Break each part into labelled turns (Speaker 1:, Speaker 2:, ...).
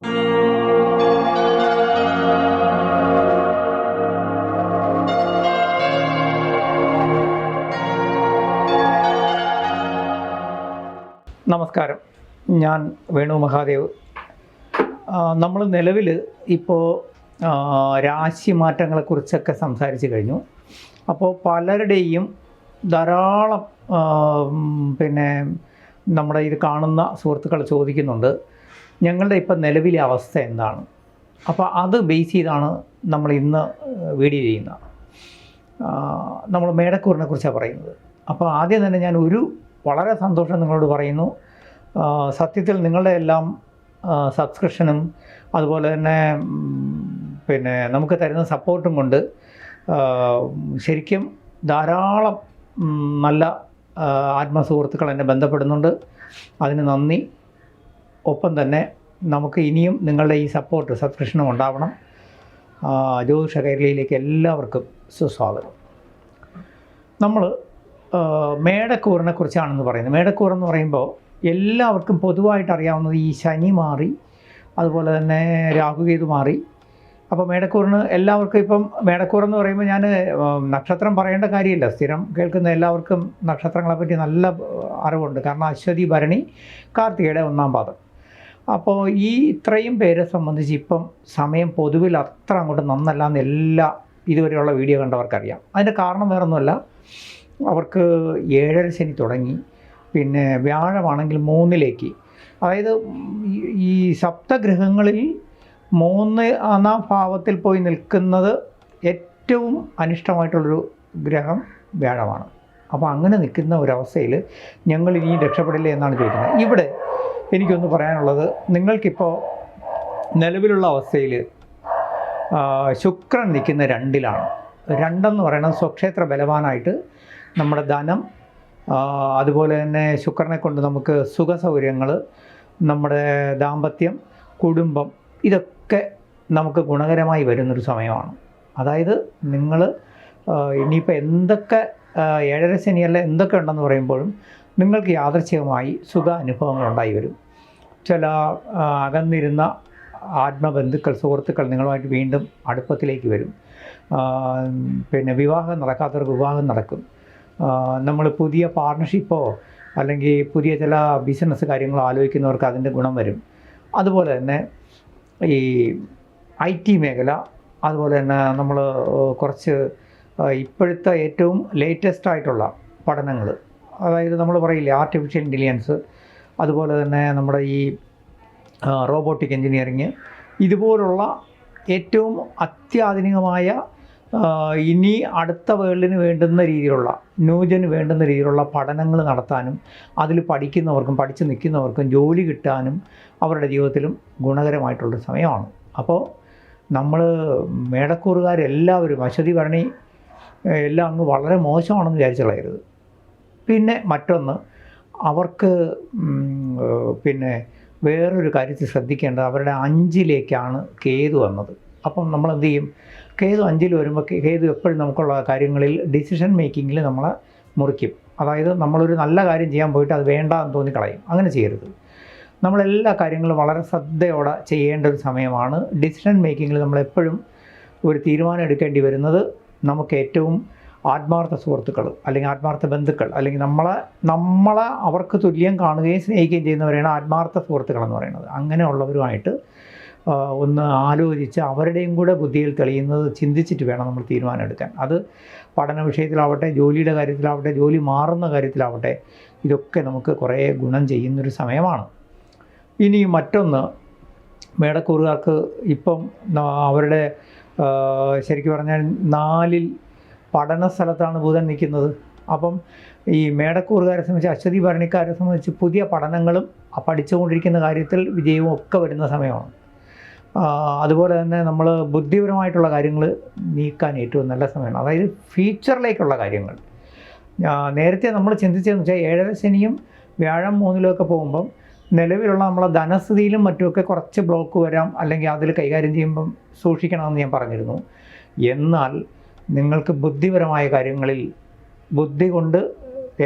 Speaker 1: നമസ്കാരം, ഞാൻ വേണു മഹാദേവ്. നമ്മൾ നിലവിൽ ഇപ്പോൾ രാശി മാറ്റങ്ങളെക്കുറിച്ചൊക്കെ സംസാരിച്ച് കഴിഞ്ഞു. അപ്പോൾ പലരുടെയും ധാരാളം നമ്മുടെ ഇത് കാണുന്ന സുഹൃത്തുക്കൾ ചോദിക്കുന്നുണ്ട്, ഞങ്ങളുടെ ഇപ്പം നിലവിലെ അവസ്ഥ എന്താണ്. അപ്പോൾ അത് ബേസ് ചെയ്താണ് നമ്മൾ ഇന്ന് വീഡിയോ ചെയ്യുന്നത്. നമ്മൾ മേടക്കൂറിനെ കുറിച്ചാണ് പറയുന്നത്. അപ്പോൾ ആദ്യം തന്നെ ഞാൻ വളരെ സന്തോഷം നിങ്ങളോട് പറയുന്നു. സത്യത്തിൽ നിങ്ങളുടെ എല്ലാം സബ്സ്ക്രിപ്ഷനും അതുപോലെ തന്നെ നമുക്ക് തരുന്ന സപ്പോർട്ടും കൊണ്ട് ശരിക്കും ധാരാളം നല്ല ആത്മസുഹൃത്തുക്കൾ എന്നെ ബന്ധപ്പെടുന്നുണ്ട്. അതിന് നന്ദി. ഒപ്പം തന്നെ നമുക്ക് ഇനിയും നിങ്ങളുടെ ഈ സപ്പോർട്ട് സബ്സ്ക്രിപ്ഷനും ഉണ്ടാവണം. ജ്യോതിഷ കൈരളിയിലേക്ക് എല്ലാവർക്കും സുസ്വാഗതം. നമ്മൾ മേടക്കൂറിനെ കുറിച്ചാണെന്ന് പറയുന്നത്. മേടക്കൂർ എന്ന് പറയുമ്പോൾ എല്ലാവർക്കും പൊതുവായിട്ട് അറിയാവുന്നത് ഈ ശനി മാറി, അതുപോലെ തന്നെ രാഹുകേതു മാറി. അപ്പോൾ മേടക്കൂറിന് എല്ലാവർക്കും ഇപ്പം മേടക്കൂറെന്ന് പറയുമ്പോൾ ഞാൻ നക്ഷത്രം പറയേണ്ട കാര്യമില്ല. സ്ഥിരം കേൾക്കുന്ന എല്ലാവർക്കും നക്ഷത്രങ്ങളെപ്പറ്റി നല്ല അറിവുണ്ട്. കാരണം അശ്വതി, ഭരണി, കാർത്തികയുടെ 1-ാം പാദം. അപ്പോൾ ഈ ഇത്രയും പേരെ സംബന്ധിച്ച് ഇപ്പം സമയം പൊതുവിൽ അത്ര അങ്ങോട്ട് നന്നല്ല എന്ന് എല്ലാ ഇതുവരെയുള്ള വീഡിയോ കണ്ടവർക്കറിയാം. അതിൻ്റെ കാരണം വേറൊന്നുമല്ല, അവർക്ക് 7.5 ശനി തുടങ്ങി. പിന്നെ വ്യാഴമാണെങ്കിൽ 3-ലേക്ക്, അതായത് ഈ സപ്തഗ്രഹങ്ങളിൽ 3-ാം ഭാവത്തിൽ പോയി നിൽക്കുന്നത് ഏറ്റവും അനിഷ്ടമായിട്ടുള്ളൊരു ഗ്രഹം വ്യാഴമാണ്. അപ്പോൾ അങ്ങനെ നിൽക്കുന്ന ഒരവസ്ഥയിൽ ഞങ്ങൾ ഇനിയും രക്ഷപ്പെടില്ലേ എന്നാണ് ചോദിക്കുന്നത്. ഇവിടെ എനിക്കൊന്ന് പറയാനുള്ളത്, നിങ്ങൾക്കിപ്പോൾ നിലവിലുള്ള അവസ്ഥയിൽ ശുക്രൻ നിൽക്കുന്ന 2-ലാണ്. 2 പറയുന്നത് സ്വക്ഷേത്ര ബലവാനായിട്ട് നമ്മുടെ ധനം, അതുപോലെ തന്നെ ശുക്രനെ കൊണ്ട് നമുക്ക് സുഖസൗകര്യങ്ങൾ, നമ്മുടെ ദാമ്പത്യം, കുടുംബം, ഇതൊക്കെ നമുക്ക് ഗുണകരമായി വരുന്നൊരു സമയമാണ്. അതായത് നിങ്ങൾ ഇനിയിപ്പോൾ എന്തൊക്കെ 7.5 ശനിയല്ല എന്തൊക്കെ ഉണ്ടെന്ന് പറയുമ്പോഴും നിങ്ങൾക്ക് യാദൃച്ഛികമായി സുഖ അനുഭവങ്ങൾ ഉണ്ടായി വരും. ചില അകന്നിരുന്ന ആത്മബന്ധുക്കൾ, സുഹൃത്തുക്കൾ നിങ്ങളുമായിട്ട് വീണ്ടും അടുപ്പത്തിലേക്ക് വരും. വിവാഹം നടക്കാത്തവർക്ക് വിവാഹം നടക്കും. നമ്മൾ പുതിയ പാർട്ണർഷിപ്പോ അല്ലെങ്കിൽ പുതിയ ചില ബിസിനസ് കാര്യങ്ങളോ ആലോചിക്കുന്നവർക്ക് അതിൻ്റെ ഗുണം വരും. അതുപോലെ തന്നെ ഈ IT മേഖല, അതുപോലെ തന്നെ നമ്മൾ കുറച്ച് ഇപ്പോഴത്തെ ഏറ്റവും ലേറ്റസ്റ്റ് ആയിട്ടുള്ള പഠനങ്ങൾ, അതായത് നമ്മൾ പറയില്ലേ ആർട്ടിഫിഷ്യൽ ഇൻ്റലിജൻസ്, അതുപോലെ തന്നെ നമ്മുടെ ഈ റോബോട്ടിക് എൻജിനീയറിങ്, ഇതുപോലുള്ള ഏറ്റവും അത്യാധുനികമായ ഇനി അടുത്ത വേൾഡിന് വേണ്ടുന്ന രീതിയിലുള്ള ന്യൂജന് വേണ്ടുന്ന രീതിയിലുള്ള പഠനങ്ങൾ നടത്താനും അതിൽ പഠിക്കുന്നവർക്കും പഠിച്ച് നിൽക്കുന്നവർക്കും ജോലി കിട്ടാനും അവരുടെ ജീവിതത്തിലും ഗുണകരമായിട്ടുള്ളൊരു സമയമാണ്. അപ്പോൾ നമ്മൾ മേടക്കൂറുകാരെല്ലാവരും അശ്വതി, ഭരണി എല്ലാം അങ്ങ് വളരെ മോശമാണെന്ന് വിചാരിച്ചു കളയരുത്. പിന്നെ മറ്റൊന്ന്, അവർക്ക് വേറൊരു കാര്യത്തിൽ ശ്രദ്ധിക്കേണ്ടത്, അവരുടെ 5-ലേക്കാണ് കേതു വന്നത്. അപ്പം നമ്മൾ എന്ത് ചെയ്യും? കേതു 5-ൽ വരുമ്പോൾ കേതു എപ്പോഴും നമുക്കുള്ള കാര്യങ്ങളിൽ ഡിസിഷൻ മേക്കിങ്ങിൽ നമ്മളെ മുറിക്കും. അതായത് നമ്മളൊരു നല്ല കാര്യം ചെയ്യാൻ പോയിട്ട് അത് വേണ്ട എന്ന് തോന്നിക്കളയും. അങ്ങനെ ചെയ്യരുത്. നമ്മളെല്ലാ കാര്യങ്ങളും വളരെ ശ്രദ്ധയോടെ ചെയ്യേണ്ട ഒരു സമയമാണ്. ഡിസിഷൻ മേക്കിങ്ങിൽ നമ്മളെപ്പോഴും ഒരു തീരുമാനം എടുക്കേണ്ടി വരുന്നത് നമുക്ക് ഏറ്റവും ആത്മാർത്ഥ സുഹൃത്തുക്കൾ അല്ലെങ്കിൽ ആത്മാർത്ഥ ബന്ധുക്കൾ അല്ലെങ്കിൽ നമ്മളെ അവർക്ക് തുല്യം കാണുകയും സ്നേഹിക്കുകയും ചെയ്യുന്നവരെയാണ് ആത്മാർത്ഥ സുഹൃത്തുക്കൾ എന്ന് പറയുന്നത്. അങ്ങനെയുള്ളവരുമായിട്ട് ഒന്ന് ആലോചിച്ച് അവരുടെയും കൂടെ ബുദ്ധിയിൽ തെളിയുന്നത് ചിന്തിച്ചിട്ട് വേണം നമ്മൾ തീരുമാനം എടുക്കാൻ. അത് പഠന വിഷയത്തിലാവട്ടെ, ജോലിയുടെ കാര്യത്തിലാവട്ടെ, ജോലി മാറുന്ന കാര്യത്തിലാവട്ടെ, ഇതൊക്കെ നമുക്ക് കുറേ ഗുണം ചെയ്യുന്നൊരു സമയമാണ്. ഇനി മറ്റൊന്ന്, മേടക്കൂറുകാർക്ക് ഇപ്പം അവരുടെ ശരിക്കും പറഞ്ഞാൽ 4-ൽ പഠന സ്ഥലത്താണ് ബുധൻ നിൽക്കുന്നത്. അപ്പം ഈ മേടക്കൂറുകാരെ സംബന്ധിച്ച്, അശ്വതി, ഭരണിക്കാരെ സംബന്ധിച്ച് പുതിയ പഠനങ്ങളും പഠിച്ചുകൊണ്ടിരിക്കുന്ന കാര്യത്തിൽ വിജയവും ഒക്കെ വരുന്ന സമയമാണ്. അതുപോലെ തന്നെ നമ്മൾ ബുദ്ധിപരമായിട്ടുള്ള കാര്യങ്ങൾ നീക്കാൻ ഏറ്റവും നല്ല സമയമാണ്. അതായത് ഫ്യൂച്ചറിലേക്കുള്ള കാര്യങ്ങൾ. നേരത്തെ നമ്മൾ ചിന്തിച്ചതെന്ന് വെച്ചാൽ 7.5 ശനിയും വ്യാഴം 3-ലൊക്കെ പോകുമ്പം നിലവിലുള്ള നമ്മളെ ധനസ്ഥിതിയിലും മറ്റുമൊക്കെ കുറച്ച് ബ്ലോക്ക് വരാം, അല്ലെങ്കിൽ അതിൽ കൈകാര്യം ചെയ്യുമ്പം സൂക്ഷിക്കണമെന്ന് ഞാൻ പറഞ്ഞിരുന്നു. എന്നാൽ നിങ്ങൾക്ക് ബുദ്ധിപരമായ കാര്യങ്ങളിൽ ബുദ്ധി കൊണ്ട്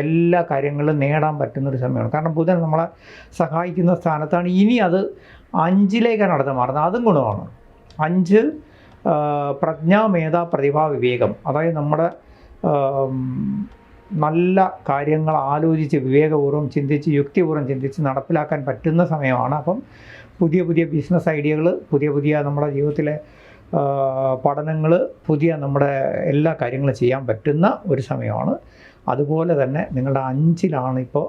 Speaker 1: എല്ലാ കാര്യങ്ങളും നേടാൻ പറ്റുന്നൊരു സമയമാണ്. കാരണം ബുധൻ നമ്മളെ സഹായിക്കുന്ന സ്ഥാനത്താണ്. ഇനി അത് 5ലേക്കാണ് അടുത്ത മാറുന്നത്. അതും ഗുണമാണ്. 5 പ്രജ്ഞ, മേധ, പ്രതിഭ, വിവേകം. അതായത് നമ്മുടെ നല്ല കാര്യങ്ങൾ ആലോചിച്ച് വിവേകപൂർവ്വം ചിന്തിച്ച് യുക്തിപൂർവ്വം ചിന്തിച്ച് നടപ്പിലാക്കാൻ പറ്റുന്ന സമയമാണ്. അപ്പം പുതിയ പുതിയ ബിസിനസ് ഐഡിയകൾ, പുതിയ നമ്മുടെ ജീവിതത്തിലെ പഠനങ്ങൾ, പുതിയ നമ്മുടെ എല്ലാ കാര്യങ്ങളും ചെയ്യാൻ പറ്റുന്ന ഒരു സമയമാണ്. അതുപോലെ തന്നെ നിങ്ങളുടെ 5ലാണ് ഇപ്പോൾ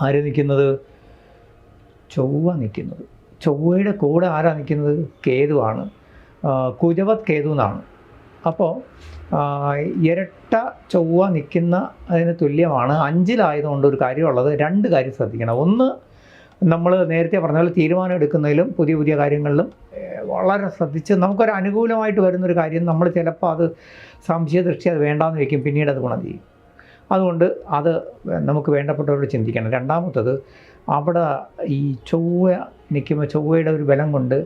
Speaker 1: ആര് നിൽക്കുന്നത്? ചൊവ്വ നിൽക്കുന്നത്. ചൊവ്വയുടെ കൂടെ ആരാ നിൽക്കുന്നത്? കേതുവാണ്. കുജവത് കേതു എന്നാണ്. അപ്പോൾ ഇരട്ട ചൊവ്വ നിൽക്കുന്ന അതിന് തുല്യമാണ്. 5ലായതുകൊണ്ട് ഒരു കാര്യമുള്ളത്, 2 കാര്യം ശ്രദ്ധിക്കണം. ഒന്ന്, നമ്മൾ നേരത്തെ പറഞ്ഞ പോലെ തീരുമാനം എടുക്കുന്നതിലും പുതിയ പുതിയ കാര്യങ്ങളിലും വളരെ ശ്രദ്ധിച്ച് നമുക്കൊരു അനുകൂലമായിട്ട് വരുന്നൊരു കാര്യം നമ്മൾ ചിലപ്പോൾ അത് സംശയദൃഷ്ടി അത് വേണ്ടാന്ന് വയ്ക്കും, പിന്നീട് അത് ഗുണം ചെയ്യും. അതുകൊണ്ട് അത് നമുക്ക് വേണ്ടപ്പെട്ടവരോട് ചിന്തിക്കണം. രണ്ടാമത്തത്, അവിടെ ഈ ചൊവ്വ നിൽക്കുമ്പോൾ ചൊവ്വയുടെ ഒരു ബലം കൊണ്ട്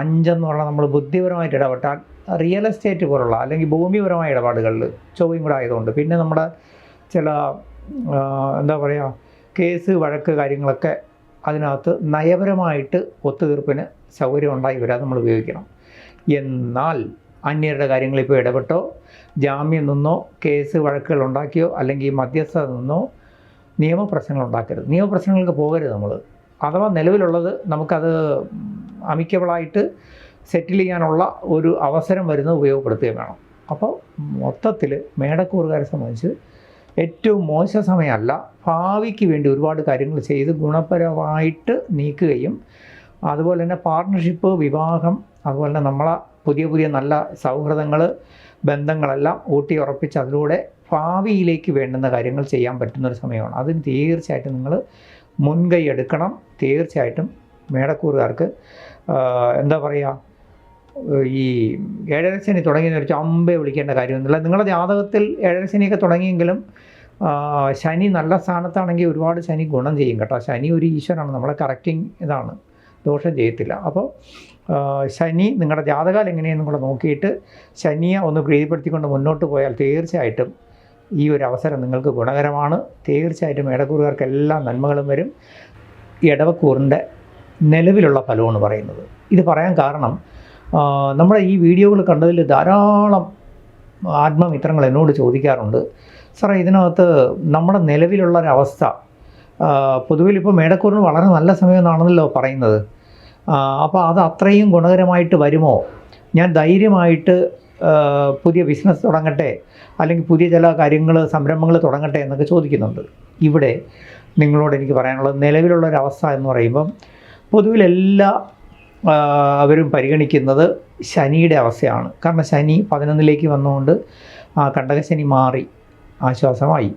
Speaker 1: 5 എന്ന് പറഞ്ഞാൽ നമ്മൾ ബുദ്ധിപരമായിട്ട് ഇടപെട്ടാൽ റിയൽ എസ്റ്റേറ്റ് പോലുള്ള അല്ലെങ്കിൽ ഭൂമിപരമായ ഇടപാടുകളിൽ ചൊവ്വയും കൂടെ ആയതുകൊണ്ട് പിന്നെ നമ്മുടെ ചില എന്താ പറയുക കേസ് വഴക്ക് കാര്യങ്ങളൊക്കെ അതിനകത്ത് നയപരമായിട്ട് ഒത്തുതീർപ്പിന് സൗകര്യം ഉണ്ടായി വരാതെ നമ്മൾ ഉപയോഗിക്കണം. എന്നാൽ അന്യരുടെ കാര്യങ്ങളിൽ ഇപ്പോൾ ഇടപെട്ടോ ജാമ്യം നിന്നോ കേസ് വഴക്കുകൾ ഉണ്ടാക്കിയോ അല്ലെങ്കിൽ മധ്യസ്ഥത നിന്നോ നിയമപ്രശ്നങ്ങൾ ഉണ്ടാക്കരുത്. നിയമപ്രശ്നങ്ങൾക്ക് പോകരുത് നമ്മൾ. അഥവാ നിലവിലുള്ളത് നമുക്കത് അമിക്കബിളായിട്ട് സെറ്റിൽ ചെയ്യാനുള്ള ഒരു അവസരം വരുന്നത് ഉപയോഗപ്പെടുത്തുകയും വേണം. അപ്പോൾ മൊത്തത്തിൽ മേടക്കൂറുകാരെ സംബന്ധിച്ച് ഏറ്റവും മോശ സമയമല്ല. ഭാവിക്ക് വേണ്ടി ഒരുപാട് കാര്യങ്ങൾ ചെയ്ത് ഗുണപരമായിട്ട് നീക്കുകയും അതുപോലെ തന്നെ പാർട്ട്ണർഷിപ്പ്, വിവാഹം, അതുപോലെ തന്നെ നമ്മളെ പുതിയ നല്ല സൗഹൃദങ്ങൾ, ബന്ധങ്ങളെല്ലാം ഊട്ടി ഉറപ്പിച്ച് അതിലൂടെ ഭാവിയിലേക്ക് വേണ്ടുന്ന കാര്യങ്ങൾ ചെയ്യാൻ പറ്റുന്നൊരു സമയമാണ്. അതിന് തീർച്ചയായിട്ടും നിങ്ങൾ മുൻകൈ എടുക്കണം. തീർച്ചയായിട്ടും മേടക്കൂറുകാർക്ക് എന്താ പറയുക, ഈ 7ര ശനി തുടങ്ങിയെന്ന് വെച്ചാൽ അമ്പേ വിളിക്കേണ്ട കാര്യമൊന്നുമില്ല. നിങ്ങളുടെ ജാതകത്തിൽ 7ര ശനിയൊക്കെ തുടങ്ങിയെങ്കിലും ശനി നല്ല സ്ഥാനത്താണെങ്കിൽ ഒരുപാട് ശനി ഗുണം ചെയ്യും കേട്ടോ. ശനി ഒരു ഈശ്വരനാണ്, നമ്മളെ കറക്റ്റിങ് ഇതാണ്, ദോഷം ചെയ്യത്തില്ല. അപ്പോൾ ശനി നിങ്ങളുടെ ജാതകാലം എങ്ങനെയെന്നും കൂടെ നോക്കിയിട്ട് ശനിയെ ഒന്ന് പ്രീതിപ്പെടുത്തിക്കൊണ്ട് മുന്നോട്ട് പോയാൽ തീർച്ചയായിട്ടും ഈ ഒരു അവസരം നിങ്ങൾക്ക് ഗുണകരമാണ്. തീർച്ചയായിട്ടും ഇടക്കൂറുകാർക്ക് എല്ലാ നന്മകളും വരും. ഇടവക്കൂറിൻ്റെ നിലവിലുള്ള ഫലമാണ് പറയുന്നത്. ഇത് പറയാൻ കാരണം നമ്മുടെ ഈ വീഡിയോകൾ കണ്ടതിൽ ധാരാളം ആത്മമിത്രങ്ങൾ എന്നോട് ചോദിക്കാറുണ്ട്, സാറേ ഇതിനകത്ത് നമ്മുടെ നിലവിലുള്ളൊരവസ്ഥ പൊതുവിൽ ഇപ്പോൾ മേടക്കൂറിന് വളരെ നല്ല സമയമെന്നാണല്ലോ പറയുന്നത്. അപ്പോൾ അത് അത്രയും ഗുണകരമായിട്ട് വരുമോ? ഞാൻ ധൈര്യമായിട്ട് പുതിയ ബിസിനസ് തുടങ്ങട്ടെ അല്ലെങ്കിൽ പുതിയ ചില കാര്യങ്ങൾ സംരംഭങ്ങൾ തുടങ്ങട്ടെ എന്നൊക്കെ ചോദിക്കുന്നുണ്ട്. ഇവിടെ നിങ്ങളോട് എനിക്ക് പറയാനുള്ളത്, നിലവിലുള്ളൊരവസ്ഥ എന്ന് പറയുമ്പം പൊതുവിലെല്ലാ അവരും പരിഗണിക്കുന്നത് ശനിയുടെ അവസ്ഥയാണ്. കാരണം ശനി 11ലേക്ക് വന്നുകൊണ്ട് കണ്ടകശനി മാറി ആശ്വാസമായി.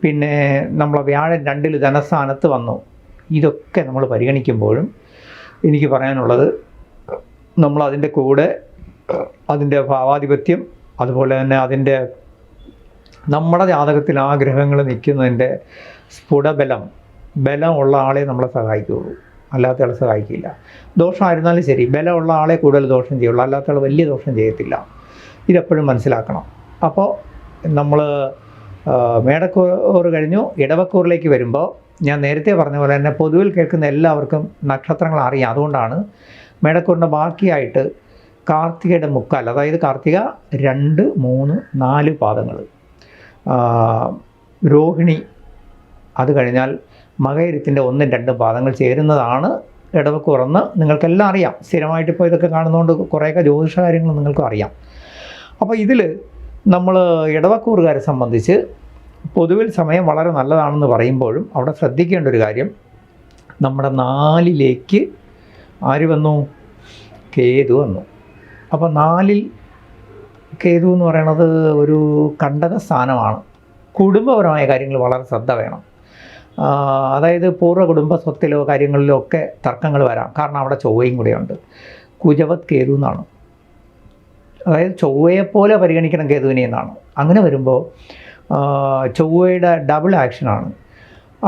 Speaker 1: പിന്നെ നമ്മളെ വ്യാഴൻ 2ൽ ധനസ്ഥാനത്ത് വന്നു. ഇതൊക്കെ നമ്മൾ പരിഗണിക്കുമ്പോഴും എനിക്ക് പറയാനുള്ളത്, നമ്മളതിൻ്റെ കൂടെ അതിൻ്റെ ഭാവാധിപത്യം, അതുപോലെ തന്നെ അതിൻ്റെ നമ്മുടെ ജാതകത്തിൽ ആ ഗ്രഹങ്ങൾ നിൽക്കുന്നതിൻ്റെ ബലമുള്ള ആളെ നമ്മളെ സഹായിക്കുകയുള്ളൂ, അല്ലാത്ത ആളെ സഹായിക്കില്ല. ദോഷമായിരുന്നാലും ശരി, ബലമുള്ള ആളെ കൂടുതൽ ദോഷം ചെയ്യുള്ളൂ, അല്ലാത്ത ആൾ വലിയ ദോഷം ചെയ്യത്തില്ല. ഇതെപ്പോഴും മനസ്സിലാക്കണം. അപ്പോൾ നമ്മൾ മേടക്കൂറ് കഴിഞ്ഞു ഇടവക്കൂറിലേക്ക് വരുമ്പോൾ ഞാൻ നേരത്തെ പറഞ്ഞ പോലെ തന്നെ പൊതുവിൽ കേൾക്കുന്ന എല്ലാവർക്കും നക്ഷത്രങ്ങൾ അറിയാം. അതുകൊണ്ടാണ് മേടക്കൂറിൻ്റെ ബാക്കിയായിട്ട് കാർത്തികയുടെ മുക്കാൽ, അതായത് കാർത്തിക 2, 3, 4 പാദങ്ങൾ, രോഹിണി, അത് കഴിഞ്ഞാൽ മകയിരത്തിൻ്റെ 1, 2 പാദങ്ങൾ ചേരുന്നതാണ് ഇടവക്കൂറെന്ന് നിങ്ങൾക്കെല്ലാം അറിയാം. സ്ഥിരമായിട്ടിപ്പോൾ ഇതൊക്കെ കാണുന്നതുകൊണ്ട് കുറേയൊക്കെ ജ്യോതിഷ കാര്യങ്ങൾ നിങ്ങൾക്കും അറിയാം. അപ്പോൾ ഇതിൽ നമ്മൾ ഇടവക്കൂറുകാരെ സംബന്ധിച്ച് പൊതുവിൽ സമയം വളരെ നല്ലതാണെന്ന് പറയുമ്പോഴും അവിടെ ശ്രദ്ധിക്കേണ്ട ഒരു കാര്യം, നമ്മുടെ 4ലേക്ക് ആര് വന്നു? കേതു വന്നു. അപ്പോൾ 4ൽ കേതു എന്ന് പറയുന്നത് ഒരു കണ്ടക സ്ഥാനമാണ്. കുടുംബപരമായ കാര്യങ്ങൾ വളരെ ശ്രദ്ധ വേണം. അതായത് പൂർവ്വ കുടുംബ സ്വത്തിലോ കാര്യങ്ങളിലോ ഒക്കെ തർക്കങ്ങൾ വരാം. കാരണം അവിടെ ചൊവ്വയും കൂടെയുണ്ട്. കുജവത് കേതു എന്നാണ്, അതായത് ചൊവ്വയെപ്പോലെ പരിഗണിക്കണം കേതുവിനെ എന്നാണ്. അങ്ങനെ വരുമ്പോൾ ചൊവ്വയുടെ ഡബിൾ ആക്ഷനാണ്.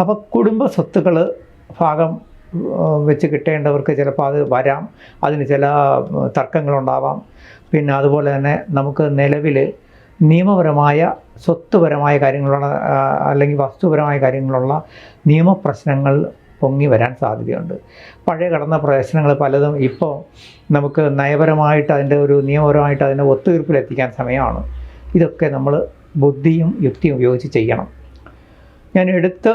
Speaker 1: അപ്പോൾ കുടുംബ സ്വത്തുക്കൾ ഭാഗം വെച്ച് കിട്ടേണ്ടവർക്ക് ചിലപ്പോൾ അത് വരാം, അതിന് ചില തർക്കങ്ങളുണ്ടാവാം. പിന്നെ അതുപോലെ തന്നെ നമുക്ക് നിലവിൽ നിയമപരമായ സ്വത്തുപരമായ കാര്യങ്ങളുള്ള അല്ലെങ്കിൽ വസ്തുപരമായ കാര്യങ്ങളുള്ള നിയമപ്രശ്നങ്ങൾ പൊങ്ങി വരാൻ സാധ്യതയുണ്ട്. പഴയ കടന്ന പ്രശ്നങ്ങൾ പലതും ഇപ്പോൾ നമുക്ക് നയപരമായിട്ട് അതിൻ്റെ ഒരു നിയമപരമായിട്ട് അതിനെ ഒത്തുതീർപ്പിലെത്തിക്കാൻ സമയമാണ്. ഇതൊക്കെ നമ്മൾ ബുദ്ധിയും യുക്തിയും ഉപയോഗിച്ച് ചെയ്യണം. ഞാൻ എടുത്ത്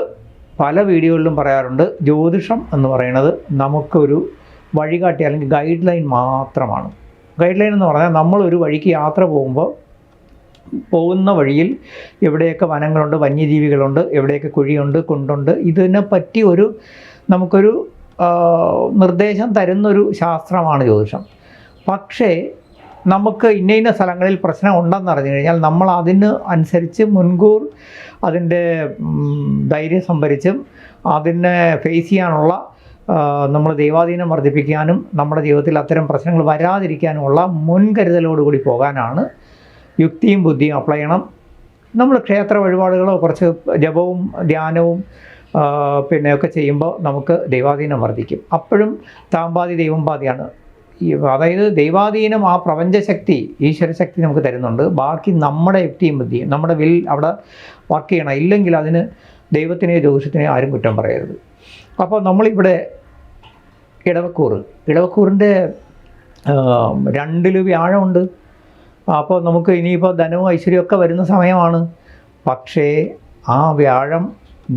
Speaker 1: പല വീഡിയോകളിലും പറയാറുണ്ട്, ജ്യോതിഷം എന്ന് പറയുന്നത് നമുക്കൊരു വഴികാട്ടി അല്ലെങ്കിൽ ഗൈഡ് ലൈൻ മാത്രമാണ്. ഗൈഡ് ലൈൻ എന്ന് പറഞ്ഞാൽ നമ്മളൊരു വഴിക്ക് യാത്ര പോകുന്ന വഴിയിൽ എവിടെയൊക്കെ വനങ്ങളുണ്ട്, വന്യജീവികളുണ്ട്, എവിടെയൊക്കെ കുഴിയുണ്ട്, കുണ്ടുണ്ട്, ഇതിനെപ്പറ്റി നമുക്കൊരു നിർദ്ദേശം തരുന്നൊരു ശാസ്ത്രമാണ് ജ്യോതിഷം. പക്ഷേ നമുക്ക് ഇന്ന സ്ഥലങ്ങളിൽ പ്രശ്നം ഉണ്ടെന്ന് അറിഞ്ഞു കഴിഞ്ഞാൽ നമ്മൾ അതിന് അനുസരിച്ച് മുൻകൂർ അതിൻ്റെ ധൈര്യം സംഭരിച്ചും അതിനെ ഫേസ് ചെയ്യാനുള്ള നമ്മൾ ദൈവാധീനം വർദ്ധിപ്പിക്കാനും നമ്മുടെ ജീവിതത്തിൽ അത്തരം പ്രശ്നങ്ങൾ വരാതിരിക്കാനുമുള്ള മുൻകരുതലോടുകൂടി പോകാനാണ് യുക്തിയും ബുദ്ധിയും അപ്ലൈ ചെയ്യണം. നമ്മൾ ക്ഷേത്ര വഴിപാടുകളോ കുറച്ച് ജപവും ധ്യാനവും ഒക്കെ ചെയ്യുമ്പോൾ നമുക്ക് ദൈവാധീനം വർദ്ധിക്കും. അപ്പോഴും താമ്പാതി ദൈവം പാതിയാണ്. അതായത് ദൈവാധീനം ആ പ്രപഞ്ചശക്തി, ഈശ്വരശക്തി നമുക്ക് തരുന്നുണ്ട്. ബാക്കി നമ്മുടെ യുക്തിയും ബുദ്ധിയും, നമ്മുടെ വിൽ അവിടെ വർക്ക് ചെയ്യണം. ഇല്ലെങ്കിൽ അതിന് ദൈവത്തിനെയോ ജ്യോതിഷത്തിനെയോ ആരും കുറ്റം പറയരുത്. അപ്പോൾ നമ്മളിവിടെ ഇടവക്കൂറിൻ്റെ 2 വ്യാഴമുണ്ട്. അപ്പോൾ നമുക്ക് ഇനിയിപ്പോൾ ധനവും ഐശ്വര്യമൊക്കെ വരുന്ന സമയമാണ്. പക്ഷേ ആ വ്യാഴം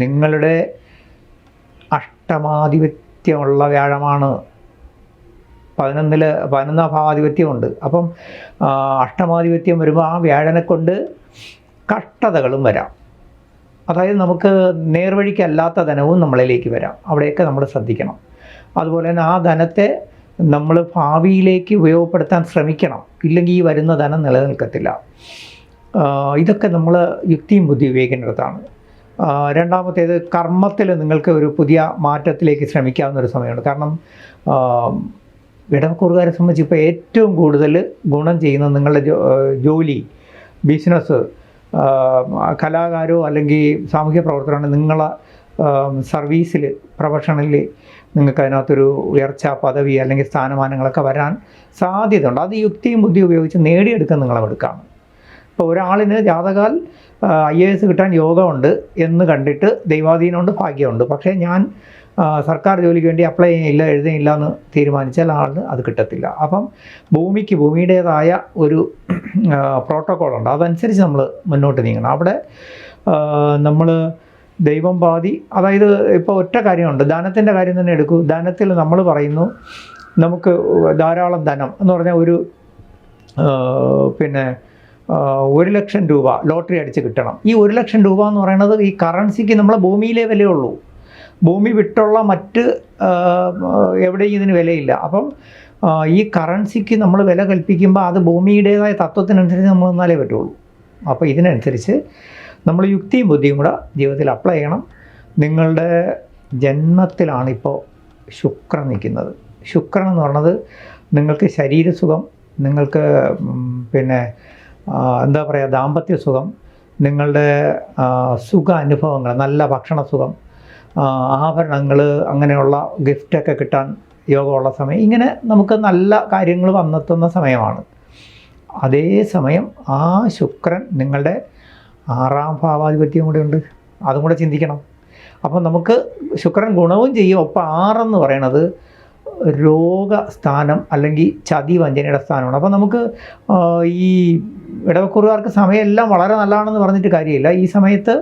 Speaker 1: നിങ്ങളുടെ അഷ്ടമാധിപത്യമുള്ള വ്യാഴമാണ്. 11 ഭാവാധിപത്യമുണ്ട്. അപ്പം അഷ്ടമാധിപത്യം വരുമ്പോൾ ആ വ്യാഴനെ കൊണ്ട് കഷ്ടതകളും വരാം. അതായത് നമുക്ക് നേർവഴിക്കല്ലാത്ത ധനവും നമ്മളിലേക്ക് വരാം. അവിടെയൊക്കെ നമ്മൾ ശ്രദ്ധിക്കണം. അതുപോലെ തന്നെ ആ ധനത്തെ നമ്മൾ ഭാവിയിലേക്ക് ഉപയോഗപ്പെടുത്താൻ ശ്രമിക്കണം. ഇല്ലെങ്കിൽ ഈ വരുന്ന ധനം നിലനിൽക്കത്തില്ല. ഇതൊക്കെ നമ്മൾ യുക്തിയും ബുദ്ധി ഉപയോഗിക്കേണ്ടതാണ്. രണ്ടാമത്തേത്, കർമ്മത്തിൽ നിങ്ങൾക്ക് ഒരു പുതിയ മാറ്റത്തിലേക്ക് ശ്രമിക്കാവുന്ന ഒരു സമയമാണ്. കാരണം ഇടവക്കൂറുകാരെ സംബന്ധിച്ച് ഇപ്പോൾ ഏറ്റവും കൂടുതൽ ഗുണം ചെയ്യുന്നത് നിങ്ങളുടെ ജോലി, ബിസിനസ്, കലാകാരോ അല്ലെങ്കിൽ സാമൂഹ്യ പ്രവർത്തനമാണ്. നിങ്ങളെ സർവീസിൽ, പ്രൊഫഷണലിൽ നിങ്ങൾക്ക് അതിനകത്തൊരു ഉയർച്ച, പദവി അല്ലെങ്കിൽ സ്ഥാനമാനങ്ങളൊക്കെ വരാൻ സാധ്യതയുണ്ട്. അത് യുക്തിയും ബുദ്ധിയും ഉപയോഗിച്ച് നേടിയെടുക്കാൻ നിങ്ങളെടുക്കാണ്. ഇപ്പോൾ ഒരാളിന് ജാതകാൽ IAS കിട്ടാൻ യോഗമുണ്ട് എന്ന് കണ്ടിട്ട് ദൈവാധീനമുണ്ട്, ഭാഗ്യമുണ്ട്. പക്ഷേ ഞാൻ സർക്കാർ ജോലിക്ക് വേണ്ടി അപ്ലൈ ചെയ്യില്ല, എഴുതുന്നില്ല എന്ന് തീരുമാനിച്ചാൽ ആളിന് അത് കിട്ടത്തില്ല. അപ്പം ഭൂമിയുടേതായ ഒരു പ്രോട്ടോക്കോളുണ്ട്. അതനുസരിച്ച് നമ്മൾ മുന്നോട്ട് നീങ്ങണം. അവിടെ നമ്മൾ ദൈവം പാതി, അതായത് ഇപ്പോൾ ഒറ്റ കാര്യമുണ്ട്, ധനത്തിൻ്റെ കാര്യം തന്നെ എടുക്കൂ. ധനത്തിൽ നമ്മൾ പറയുന്നു നമുക്ക് ധാരാളം ധനം എന്ന് പറഞ്ഞാൽ 1 ലക്ഷം രൂപ ലോട്ടറി അടിച്ച് കിട്ടണം. ഈ 1 ലക്ഷം രൂപ എന്ന് പറയുന്നത് ഈ കറൻസിക്ക് നമ്മളെ ഭൂമിയിലേ വിലയുള്ളൂ. ഭൂമി വിട്ടുള്ള മറ്റ് എവിടെയും ഇതിന് വിലയില്ല. അപ്പം ഈ കറൻസിക്ക് നമ്മൾ വില കൽപ്പിക്കുമ്പോൾ അത് ഭൂമിയുടേതായ തത്വത്തിനനുസരിച്ച് നമ്മൾ നിന്നാലേ പറ്റുള്ളൂ. അപ്പോൾ ഇതിനനുസരിച്ച് നമ്മൾ യുക്തിയും ബുദ്ധിയും കൂടെ ജീവിതത്തിൽ അപ്ലൈ ചെയ്യണം. നിങ്ങളുടെ ജന്മത്തിലാണിപ്പോൾ ശുക്രൻ നിൽക്കുന്നത്. ശുക്രൻ എന്ന് പറയുന്നത് നിങ്ങൾക്ക് ശരീരസുഖം, നിങ്ങൾക്ക് എന്താ പറയുക, ദാമ്പത്യ സുഖം, നിങ്ങളുടെ സുഖ അനുഭവങ്ങൾ, നല്ല ഭക്ഷണ സുഖം, ആഭരണങ്ങൾ, അങ്ങനെയുള്ള ഗിഫ്റ്റൊക്കെ കിട്ടാൻ യോഗമുള്ള സമയം. ഇങ്ങനെ നമുക്ക് നല്ല കാര്യങ്ങൾ വന്നെത്തുന്ന സമയമാണ്. അതേസമയം ആ ശുക്രൻ നിങ്ങളുടെ 6ാം ഭാവാധിപത്യം കൂടെ ഉണ്ട്. അതും കൂടെ ചിന്തിക്കണം. അപ്പോൾ നമുക്ക് ശുക്രൻ ഗുണവും ചെയ്യും. ഒപ്പം 6 എന്ന് പറയുന്നത് രോഗസ്ഥാനം അല്ലെങ്കിൽ ചതി വഞ്ചനയുടെ സ്ഥാനമാണ്. അപ്പോൾ നമുക്ക് ഈ ഇടവക്കൂറുകാർക്ക് സമയമെല്ലാം വളരെ നല്ലതാണെന്ന് പറഞ്ഞിട്ട് കാര്യമില്ല. ഈ സമയത്ത്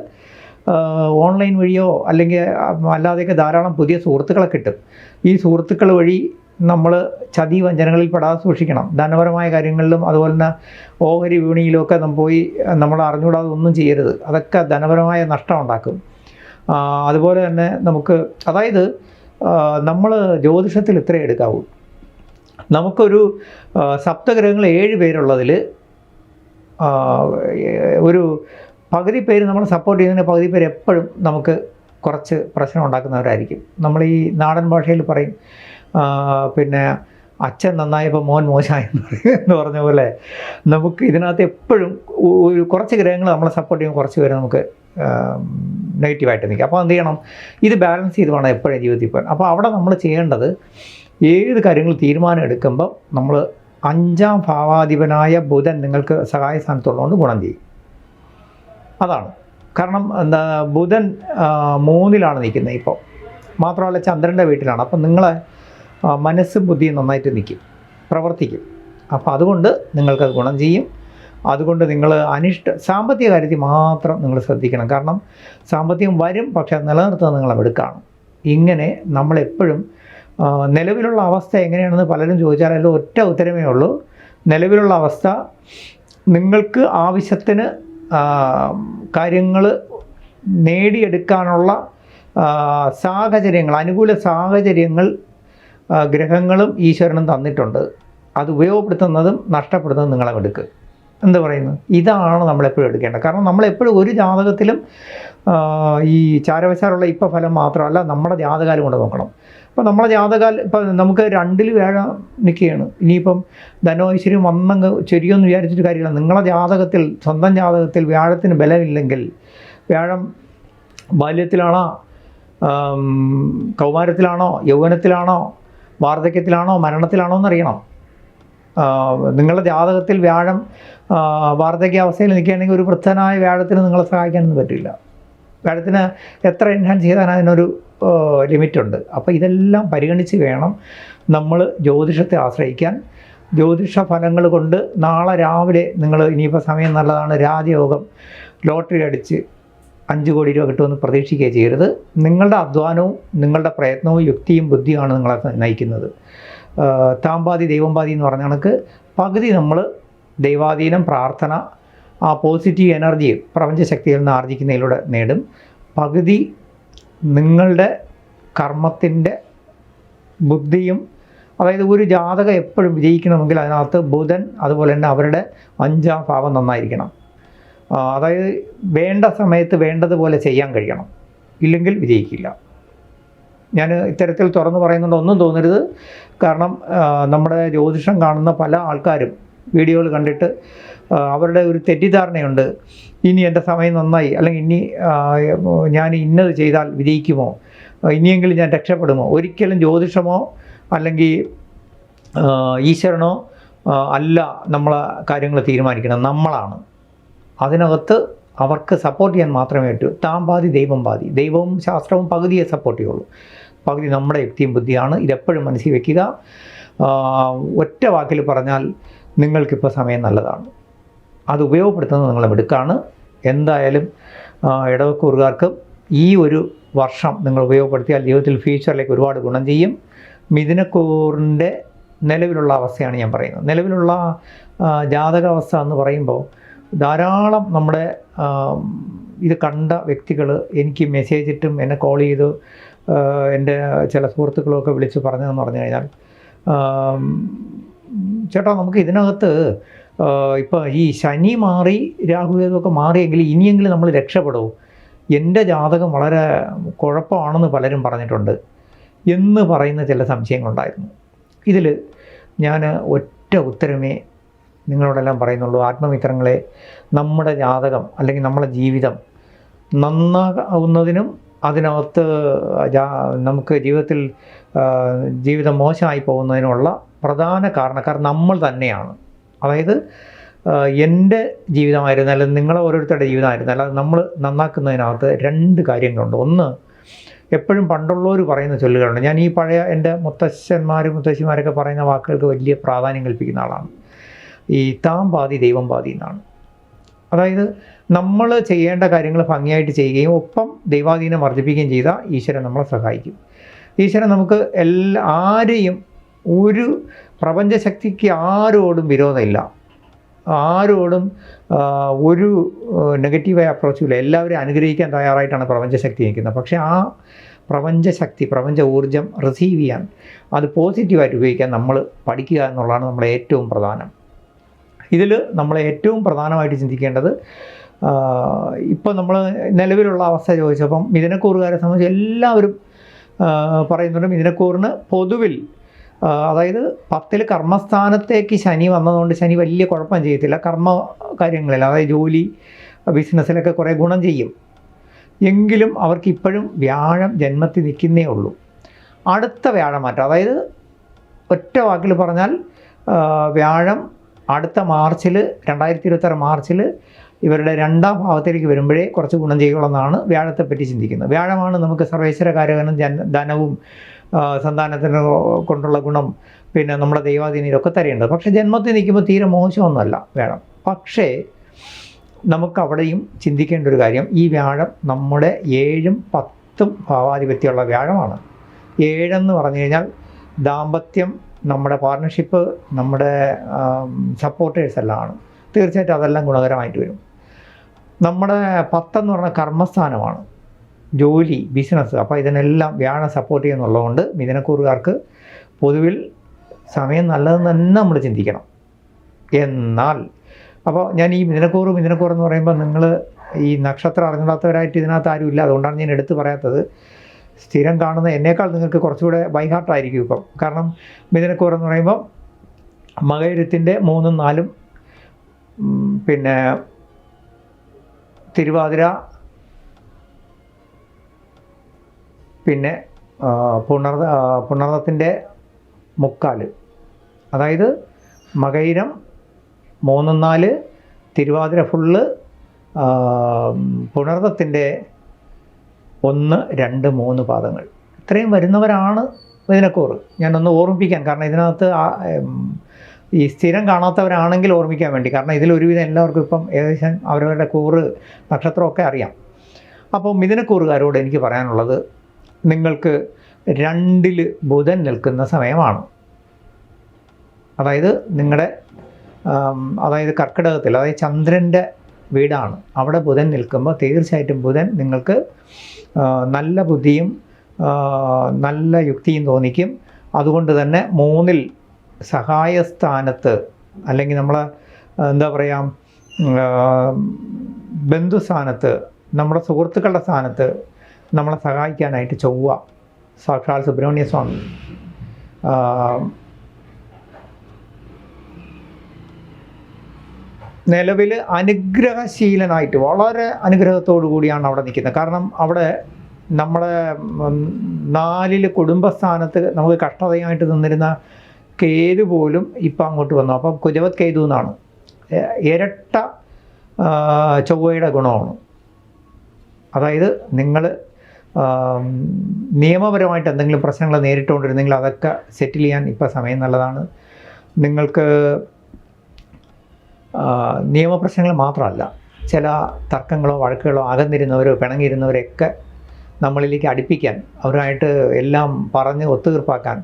Speaker 1: ഓൺലൈൻ വഴിയോ അല്ലെങ്കിൽ അല്ലാതെയൊക്കെ ധാരാളം പുതിയ സുഹൃത്തുക്കളെ കിട്ടും. ഈ സുഹൃത്തുക്കൾ വഴി നമ്മൾ ചതി വഞ്ചനകളിൽ പെടാതെ സൂക്ഷിക്കണം. ധനപരമായ കാര്യങ്ങളിലും അതുപോലെ തന്നെ ഓഹരി വിപണിയിലുമൊക്കെ നമ്മൾ അറിഞ്ഞുകൂടാതെ ഒന്നും ചെയ്യരുത്. അതൊക്കെ ധനപരമായ നഷ്ടം ഉണ്ടാക്കും. അതുപോലെ തന്നെ നമുക്ക്, അതായത് നമ്മൾ ജ്യോതിഷത്തിൽ ഇത്രേ എടുക്കാവൂ. നമുക്കൊരു സപ്തഗ്രഹങ്ങൾ 7 പേരുള്ളതിൽ ഒരു പകുതി പേര് നമ്മൾ സപ്പോർട്ട് ചെയ്യുന്നതിന് പകുതി പേര് എപ്പോഴും നമുക്ക് കുറച്ച് പ്രശ്നം ഉണ്ടാക്കുന്നവരായിരിക്കും. നമ്മൾ ഈ നാടൻ ഭാഷയിൽ പറയും, അച്ഛൻ നന്നായപ്പോൾ മോൻ മോശമായെന്ന് പറഞ്ഞ പോലെ നമുക്ക് ഇതിനകത്ത് എപ്പോഴും ഒരു കുറച്ച് ഗ്രഹങ്ങൾ നമ്മളെ സപ്പോർട്ട് ചെയ്യുമ്പോൾ കുറച്ച് പേര് നമുക്ക് നെഗറ്റീവായിട്ട് നിൽക്കും. അപ്പോൾ എന്ത് ചെയ്യണം? ഇത് ബാലൻസ് ചെയ്ത് വേണം എപ്പോഴും ജീവിതത്തിൽ പോകാൻ. അപ്പോൾ അവിടെ നമ്മൾ ചെയ്യേണ്ടത്, ഏത് കാര്യങ്ങൾ തീരുമാനം എടുക്കുമ്പോൾ നമ്മൾ 5ാം ഭാവാധിപനായ ബുധൻ നിങ്ങൾക്ക് സഹായ സ്ഥാനത്തുള്ളതുകൊണ്ട് ഗുണം ചെയ്യും. അതാണ് കാരണം. ബുധൻ 3ലാണ് നിൽക്കുന്നത്. ഇപ്പോൾ മാത്രമല്ല ചന്ദ്രൻ്റെ വീട്ടിലാണ്. അപ്പം നിങ്ങളെ മനസ്സും ബുദ്ധിയും നന്നായിട്ട് നിൽക്കും, പ്രവർത്തിക്കും. അപ്പോൾ അതുകൊണ്ട് നിങ്ങൾക്കത് ഗുണം ചെയ്യും. അതുകൊണ്ട് നിങ്ങൾ സാമ്പത്തിക കാര്യത്തിൽ മാത്രം നിങ്ങൾ ശ്രദ്ധിക്കണം. കാരണം സാമ്പത്തികം വരും, പക്ഷേ നിലനിർത്തുന്നത് നിങ്ങളെ എടുക്കാണ്. ഇങ്ങനെ നമ്മളെപ്പോഴും നിലവിലുള്ള അവസ്ഥ എങ്ങനെയാണെന്ന് പലരും ചോദിച്ചാൽ ഒറ്റ ഉത്തരമേ ഉള്ളൂ. നിലവിലുള്ള അവസ്ഥ നിങ്ങൾക്ക് ആവശ്യത്തിന് കാര്യങ്ങൾ നേടിയെടുക്കാനുള്ള സാഹചര്യങ്ങൾ, അനുകൂല സാഹചര്യങ്ങൾ ഗ്രഹങ്ങളും ഈശ്വരനും തന്നിട്ടുണ്ട്. അത് ഉപയോഗപ്പെടുത്തുന്നതും നഷ്ടപ്പെടുന്നതും നിങ്ങളെ എടുക്കുക. എന്താ പറയുന്നത്? ഇതാണ് നമ്മളെപ്പോഴും എടുക്കേണ്ടത്. കാരണം നമ്മളെപ്പോഴും ഒരു ജാതകത്തിലും ഈ ചാരവശാലുള്ള ഇപ്പോൾ ഫലം മാത്രമല്ല, നമ്മുടെ ജാതകാലം കൊണ്ട് നോക്കണം. അപ്പോൾ നമ്മളെ ജാതകാലം ഇപ്പം നമുക്ക് 2 വ്യാഴം നിൽക്കുകയാണ്. ഇനിയിപ്പം ധനൈശ്വര്യം വന്നങ്ങ് ചൊരിയുമെന്ന് വിചാരിച്ചിട്ട് കാര്യമില്ല. നിങ്ങളെ ജാതകത്തിൽ, സ്വന്തം ജാതകത്തിൽ വ്യാഴത്തിന് ബലമില്ലെങ്കിൽ, വ്യാഴം ബാല്യത്തിലാണോ, കൗമാരത്തിലാണോ, യൗവനത്തിലാണോ, വാർദ്ധക്യത്തിലാണോ, മരണത്തിലാണോ എന്നറിയണം. നിങ്ങളുടെ ജാതകത്തിൽ വ്യാഴം വാർദ്ധക്യാവസ്ഥയിൽ നിൽക്കുകയാണെങ്കിൽ ഒരു വൃദ്ധനായ വ്യാഴത്തിന് നിങ്ങളെ സഹായിക്കാനൊന്നും പറ്റില്ല. വ്യാഴത്തിന് എത്ര എൻഹാൻസ് ചെയ്താൽ അതിനൊരു ലിമിറ്റുണ്ട്. അപ്പോൾ ഇതെല്ലാം പരിഗണിച്ച് വേണം നമ്മൾ ജ്യോതിഷത്തെ ആശ്രയിക്കാൻ. ജ്യോതിഷ ഫലങ്ങൾ കൊണ്ട് നാളെ രാവിലെ നിങ്ങൾ ഇനിയിപ്പോൾ സമയം നല്ലതാണ്, രാജയോഗം, ലോട്ടറി അടിച്ച് 5 കോടി രൂപ കിട്ടുമെന്ന് പ്രതീക്ഷിക്കുകയും ചെയ്യരുത്. നിങ്ങളുടെ അധ്വാനവും നിങ്ങളുടെ പ്രയത്നവും യുക്തിയും ബുദ്ധിയുമാണ് നിങ്ങളെ നയിക്കുന്നത്. താമ്പാതി ദൈവംപാതി എന്ന് പറഞ്ഞ കണക്ക് പകുതി നമ്മൾ ദൈവാധീനം, പ്രാർത്ഥന, ആ പോസിറ്റീവ് എനർജി പ്രപഞ്ചശക്തിയിൽ നിന്ന് ആർജിക്കുന്നതിലൂടെ നേടും. പകുതി നിങ്ങളുടെ കർമ്മത്തിൻ്റെ ബുദ്ധിയും. അതായത് ഒരു ജാതകം എപ്പോഴും വിജയിക്കണമെങ്കിൽ അതിനകത്ത് ബുധൻ, അതുപോലെ തന്നെ അവരുടെ 5ാം ഭാവം നന്നായിരിക്കണം. അതായത് വേണ്ട സമയത്ത് വേണ്ടതുപോലെ ചെയ്യാൻ കഴിയണം, ഇല്ലെങ്കിൽ വിജയിക്കില്ല. ഞാൻ ഇത്തരത്തിൽ തുറന്നു പറയുന്നുണ്ട്, ഒന്നും തോന്നരുത്. കാരണം നമ്മുടെ ജ്യോതിഷം കാണുന്ന പല ആൾക്കാരും വീഡിയോകൾ കണ്ടിട്ട് അവരുടെ ഒരു തെറ്റിദ്ധാരണയുണ്ട്. ഇനി എൻ്റെ സമയം നന്നായി, അല്ലെങ്കിൽ ഇനി ഞാൻ ഇന്നത് ചെയ്താൽ വിജയിക്കുമോ, ഇനിയെങ്കിലും ഞാൻ രക്ഷപ്പെടുമോ. ഒരിക്കലും ജ്യോതിഷമോ അല്ലെങ്കിൽ ഈശ്വരനോ അല്ല നമ്മളെ കാര്യങ്ങൾ തീരുമാനിക്കണം, നമ്മളാണ്. അതിനകത്ത് അവർക്ക് സപ്പോർട്ട് ചെയ്യാൻ മാത്രമേ പറ്റൂ. താമ്പാതി ദൈവം പാതി. ദൈവവും ശാസ്ത്രവും പകുതിയെ സപ്പോർട്ട് ചെയ്യുള്ളൂ, പകുതി നമ്മുടെ യുക്തിയും ബുദ്ധിയാണ്. ഇതെപ്പോഴും മനസ്സിൽ വയ്ക്കുക. ഒറ്റ വാക്കിൽ പറഞ്ഞാൽ നിങ്ങൾക്കിപ്പോൾ സമയം നല്ലതാണ്. അത് ഉപയോഗപ്പെടുത്തുന്നത് നിങ്ങളെ മിടുക്കാണ്. എന്തായാലും ഇടവക്കൂറുകാർക്ക് ഈ ഒരു വർഷം നിങ്ങൾ ഉപയോഗപ്പെടുത്തിയാൽ ജീവിതത്തിൽ ഫ്യൂച്ചറിലേക്ക് ഒരുപാട് ഗുണം ചെയ്യും. മിഥുനക്കൂറിൻ്റെ നിലവിലുള്ള അവസ്ഥയാണ് ഞാൻ പറയുന്നത്. നിലവിലുള്ള ജാതകാവസ്ഥ എന്ന് പറയുമ്പോൾ ധാരാളം നമ്മുടെ ഇത് കണ്ട വ്യക്തികൾ എനിക്ക് മെസ്സേജ് ഇട്ടും എന്നെ കോൾ ചെയ്ത് എൻ്റെ ചില സുഹൃത്തുക്കളൊക്കെ വിളിച്ച് പറഞ്ഞതെന്ന് പറഞ്ഞു കഴിഞ്ഞാൽ, ചേട്ടാ നമുക്ക് ഇതിനകത്ത് ഇപ്പോൾ ഈ ശനി മാറി രാഹുകേതുവൊക്കെ മാറിയെങ്കിൽ ഇനിയെങ്കിലും നമ്മൾ രക്ഷപ്പെടുമോ, എൻ്റെ ജാതകം വളരെ കുഴപ്പമാണെന്ന് പലരും പറഞ്ഞിട്ടുണ്ട് എന്ന് പറയുന്ന ചില സംശയങ്ങളുണ്ടായിരുന്നു. ഇതിൽ ഞാൻ ഒറ്റ ഉത്തരമേ നിങ്ങളോടെല്ലാം പറയുന്നുള്ളൂ. ആത്മമിത്രങ്ങളെ, നമ്മുടെ ജാതകം അല്ലെങ്കിൽ നമ്മളെ ജീവിതം നന്നാവുന്നതിനും അതിനകത്ത് നമുക്ക് ജീവിതം മോശമായി പോകുന്നതിനുള്ള പ്രധാന കാരണക്കാർ നമ്മൾ തന്നെയാണ്. അതായത് എൻ്റെ ജീവിതമായിരുന്നാലും നിങ്ങളെ ഓരോരുത്തരുടെ ജീവിതമായിരുന്നാലും അത് നമ്മൾ നന്നാക്കുന്നതിനകത്ത് 2 കാര്യങ്ങളുണ്ട്. ഒന്ന്, എപ്പോഴും പണ്ടുള്ളവർ പറയുന്ന ചൊല്ലുകളുണ്ട്. ഞാൻ ഈ പഴയ എൻ്റെ മുത്തശ്ശിമാരൊക്കെ പറയുന്ന വാക്കുകൾക്ക് വലിയ പ്രാധാന്യം കൽപ്പിക്കുന്ന ആളാണ്. ഈ താമ്പാതി ദൈവം പാതി എന്നാണ്. അതായത് നമ്മൾ ചെയ്യേണ്ട കാര്യങ്ങൾ ഭംഗിയായിട്ട് ചെയ്യുകയും ഒപ്പം ദൈവാധീനം വർദ്ധിപ്പിക്കുകയും ചെയ്താൽ ഈശ്വരൻ നമ്മളെ സഹായിക്കും. ഈശ്വരൻ നമുക്ക് ആരെയും, ഒരു പ്രപഞ്ചശക്തിക്ക് ആരോടും വിരോധമില്ല, ആരോടും ഒരു നെഗറ്റീവായ അപ്രോച്ചുമില്ല. എല്ലാവരും അനുഗ്രഹിക്കാൻ തയ്യാറായിട്ടാണ് പ്രപഞ്ചശക്തി നിൽക്കുന്നത്. പക്ഷേ ആ പ്രപഞ്ചശക്തി, പ്രപഞ്ച ഊർജം റിസീവ് ചെയ്യാൻ, അത് പോസിറ്റീവായിട്ട് ഉപയോഗിക്കാൻ നമ്മൾ പഠിക്കുക എന്നുള്ളതാണ് നമ്മളെ ഏറ്റവും പ്രധാനം. ഇതിൽ നമ്മൾ ഏറ്റവും പ്രധാനമായിട്ട് ചിന്തിക്കേണ്ടത്, ഇപ്പോൾ നമ്മൾ നിലവിലുള്ള അവസ്ഥ ചോദിച്ചപ്പം മിഥുനക്കൂറുകാരെ സംബന്ധിച്ച് എല്ലാവരും പറയുന്നുണ്ട്, മിഥുനക്കൂറിന് പൊതുവിൽ അതായത് 10ൽ കർമ്മസ്ഥാനത്തേക്ക് ശനി വന്നതുകൊണ്ട് ശനി വലിയ കുഴപ്പം ചെയ്യത്തില്ല. കർമ്മ കാര്യങ്ങളിൽ, അതായത് ജോലി, ബിസിനസ്സിലൊക്കെ കുറേ ഗുണം ചെയ്യും. എങ്കിലും അവർക്ക് ഇപ്പോഴും വ്യാഴം ജന്മത്തിൽ നിൽക്കുന്നേ ഉള്ളൂ. അടുത്ത വ്യാഴമാറ്റം, അതായത് ഒറ്റ വാക്കിൽ പറഞ്ഞാൽ വ്യാഴം അടുത്ത മാർച്ചിൽ 2026 മാർച്ചിൽ ഇവരുടെ 2ാം ഭാവത്തിലേക്ക് വരുമ്പോഴേ കുറച്ച് ഗുണം ചെയ്യുള്ളതെന്നാണ് വ്യാഴത്തെപ്പറ്റി ചിന്തിക്കുന്നത്. വ്യാഴമാണ് നമുക്ക് സർവേശ്വരകാരകനും ധനവും സന്താനത്തിന് കൊണ്ടുള്ള ഗുണം, പിന്നെ നമ്മുടെ ദൈവാധീനം ഇതൊക്കെ തരേണ്ടത്. പക്ഷേ ജന്മത്തിൽ നിൽക്കുമ്പോൾ തീരെ മോശമൊന്നുമല്ല വ്യാഴം. പക്ഷേ നമുക്കവിടെയും ചിന്തിക്കേണ്ട ഒരു കാര്യം, ഈ വ്യാഴം നമ്മുടെ 7ഉം 10ഉം ഭാവാധിപത്യമുള്ള വ്യാഴമാണ്. 7 പറഞ്ഞു കഴിഞ്ഞാൽ ദാമ്പത്യം, നമ്മുടെ പാർട്ണർഷിപ്പ്, നമ്മുടെ സപ്പോർട്ടേഴ്സ് എല്ലാം ആണ്. തീർച്ചയായിട്ടും അതെല്ലാം ഗുണകരമായിട്ട് വരും. നമ്മുടെ 10 പറഞ്ഞാൽ കർമ്മസ്ഥാനമാണ്, ജോലി, ബിസിനസ്. അപ്പോൾ ഇതിനെല്ലാം വ്യാഴം സപ്പോർട്ട് ചെയ്യുന്നുള്ളതുകൊണ്ട് മിഥുനക്കൂറുകാർക്ക് പൊതുവിൽ സമയം നല്ലതെന്ന് തന്നെ നമ്മൾ ചിന്തിക്കണം. എന്നാൽ അപ്പോൾ ഞാൻ ഈ മിഥുനക്കൂറ് എന്ന് പറയുമ്പോൾ നിങ്ങൾ ഈ നക്ഷത്രം അറിഞ്ഞിടാത്തവരായിട്ട് ഇതിനകത്ത് ആരുമില്ല, അതുകൊണ്ടാണ് ഞാൻ എടുത്ത് പറയാത്തത്. സ്ഥിരം കാണുന്ന എന്നേക്കാൾ നിങ്ങൾക്ക് കുറച്ചുകൂടെ ബൈഹാർട്ടായിരിക്കും ഇപ്പം. കാരണം മിഥുനക്കൂറ് എന്ന് പറയുമ്പോൾ മകയിരത്തിൻ്റെ 3ഉം 4ഉം, പിന്നെ തിരുവാതിര, പിന്നെ പുണർദത്തിൻ്റെ 3/4, അതായത് മകയിരം 3ഉം 4, തിരുവാതിര ഫുള്ള്, പുണർദത്തിൻ്റെ 1, 2, 3 പാദങ്ങൾ. ഇത്രയും വരുന്നവരാണ് മിഥുനക്കൂറ്. ഞാനൊന്ന് ഓർമ്മിപ്പിക്കാൻ, കാരണം ഇതിനകത്ത് ഈ സ്ഥിരം കാണാത്തവരാണെങ്കിൽ ഓർമ്മിക്കാൻ വേണ്ടി. കാരണം ഇതിലൊരുവിധം എല്ലാവർക്കും ഇപ്പം ഏകദേശം അവരവരുടെ കൂറ് നക്ഷത്രമൊക്കെ അറിയാം. അപ്പോൾ മിഥുനക്കൂറുകാരോട് എനിക്ക് പറയാനുള്ളത്, നിങ്ങൾക്ക് 2ൽ ബുധൻ നിൽക്കുന്ന സമയമാണ്. അതായത് നിങ്ങളുടെ കർക്കിടകത്തിൽ, അതായത് ചന്ദ്രൻ്റെ വീടാണ്, അവിടെ ബുധൻ നിൽക്കുമ്പോൾ തീർച്ചയായിട്ടും ബുധൻ നിങ്ങൾക്ക് നല്ല ബുദ്ധിയും നല്ല യുക്തിയും തോന്നിക്കും. അതുകൊണ്ട് തന്നെ 3ൽ സഹായസ്ഥാനത്ത്, അല്ലെങ്കിൽ നമ്മൾ എന്താ പറയുക, ബന്ധുസ്ഥാനത്ത്, നമ്മുടെ സുഹൃത്തുക്കളുടെ സ്ഥാനത്ത് നമ്മളെ സഹായിക്കാനായിട്ട് ചൊവ്വ, സാക്ഷാൽ സുബ്രഹ്മണ്യ സ്വാമി, നിലവിൽ അനുഗ്രഹശീലനായിട്ട് വളരെ അനുഗ്രഹത്തോടു കൂടിയാണ് അവിടെ നിൽക്കുന്നത്. കാരണം അവിടെ നമ്മുടെ 4ൽ കുടുംബസ്ഥാനത്ത് നമുക്ക് കഷ്ടതയായിട്ട് നിന്നിരുന്ന കേതു പോലും ഇപ്പം അങ്ങോട്ട് വന്നു. അപ്പം കുജവത് കേതു എന്നാണ്, ഇരട്ട ചൊവ്വയുടെ ഗുണമാണ്. അതായത് നിങ്ങൾ നിയമപരമായിട്ട് എന്തെങ്കിലും പ്രശ്നങ്ങൾ നേരിട്ടുകൊണ്ടിരുന്നെങ്കിൽ അതൊക്കെ സെറ്റിൽ ചെയ്യാൻ ഇപ്പോൾ സമയം നല്ലതാണ്. നിങ്ങൾക്ക് നിയമപ്രശ്നങ്ങൾ മാത്രമല്ല, ചില തർക്കങ്ങളോ വഴക്കുകളോ, അകന്നിരുന്നവരോ പിണങ്ങിയിരുന്നവരെയൊക്കെ നമ്മളിലേക്ക് അടുപ്പിക്കാൻ, അവരുമായിട്ട് എല്ലാം പറഞ്ഞ് ഒത്തുതീർപ്പാക്കാൻ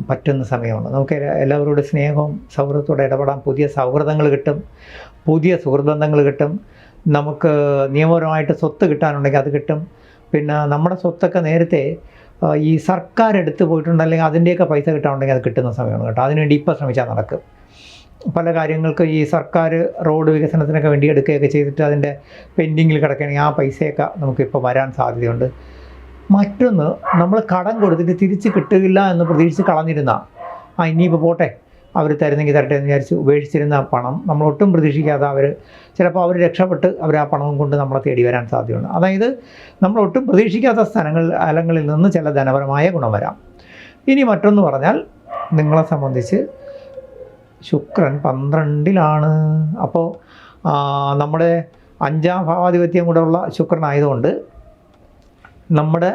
Speaker 1: പറ്റുന്ന സമയമാണ്. നമുക്ക് എല്ലാവരോടും സ്നേഹവും സൗഹൃദത്തോടെ ഇടപെടാൻ, പുതിയ സൗഹൃദങ്ങൾ കിട്ടും, പുതിയ സുഹൃത്ബന്ധങ്ങൾ കിട്ടും. നമുക്ക് നിയമപരമായിട്ട് സ്വത്ത് കിട്ടാനുണ്ടെങ്കിൽ അത് കിട്ടും. പിന്നെ നമ്മുടെ സ്വത്തൊക്കെ നേരത്തെ ഈ സർക്കാർ എടുത്തു പോയിട്ടുണ്ട്, അല്ലെങ്കിൽ അതിൻ്റെയൊക്കെ പൈസ കിട്ടാനുണ്ടെങ്കിൽ അത് കിട്ടുന്ന സമയമാണ് കേട്ടോ. അതിനുവേണ്ടി ഇപ്പോൾ ശ്രമിച്ചാൽ നടക്കും. പല കാര്യങ്ങൾക്ക് ഈ സർക്കാർ റോഡ് വികസനത്തിനൊക്കെ വേണ്ടി എടുക്കുകയൊക്കെ ചെയ്തിട്ട് അതിൻ്റെ പെൻഡിങ്ങിൽ കിടക്കുകയാണെങ്കിൽ ആ പൈസയൊക്കെ നമുക്കിപ്പോൾ വരാൻ സാധ്യതയുണ്ട്. മറ്റൊന്ന്, നമ്മൾ കടം കൊടുത്തിട്ട് തിരിച്ച് കിട്ടില്ല എന്ന് പ്രതീക്ഷിച്ച് കളഞ്ഞിരുന്ന, ഇനിയിപ്പോൾ പോട്ടെ, അവർ തരുന്നെങ്കിൽ തരട്ടെ എന്ന് വിചാരിച്ച് ഉപേക്ഷിച്ചിരുന്ന പണം നമ്മൾ ഒട്ടും പ്രതീക്ഷിക്കാതെ ചിലപ്പോൾ അവർ രക്ഷപ്പെട്ട് അവർ ആ പണവും കൊണ്ട് നമ്മളെ തേടി വരാൻ സാധ്യതയുണ്ട്. അതായത് നമ്മൾ ഒട്ടും പ്രതീക്ഷിക്കാത്ത സ്ഥലങ്ങളിൽ നിന്ന് ചില ധനപരമായ ഗുണം വരാം. ഇനി മറ്റൊന്ന് പറഞ്ഞാൽ, നിങ്ങളെ സംബന്ധിച്ച് ശുക്രൻ 12ലാണ്. അപ്പോൾ നമ്മുടെ 5ാം ഭാവാധിപത്യം കൂടെ ഉള്ള ശുക്രനായതുകൊണ്ട് നമ്മുടെ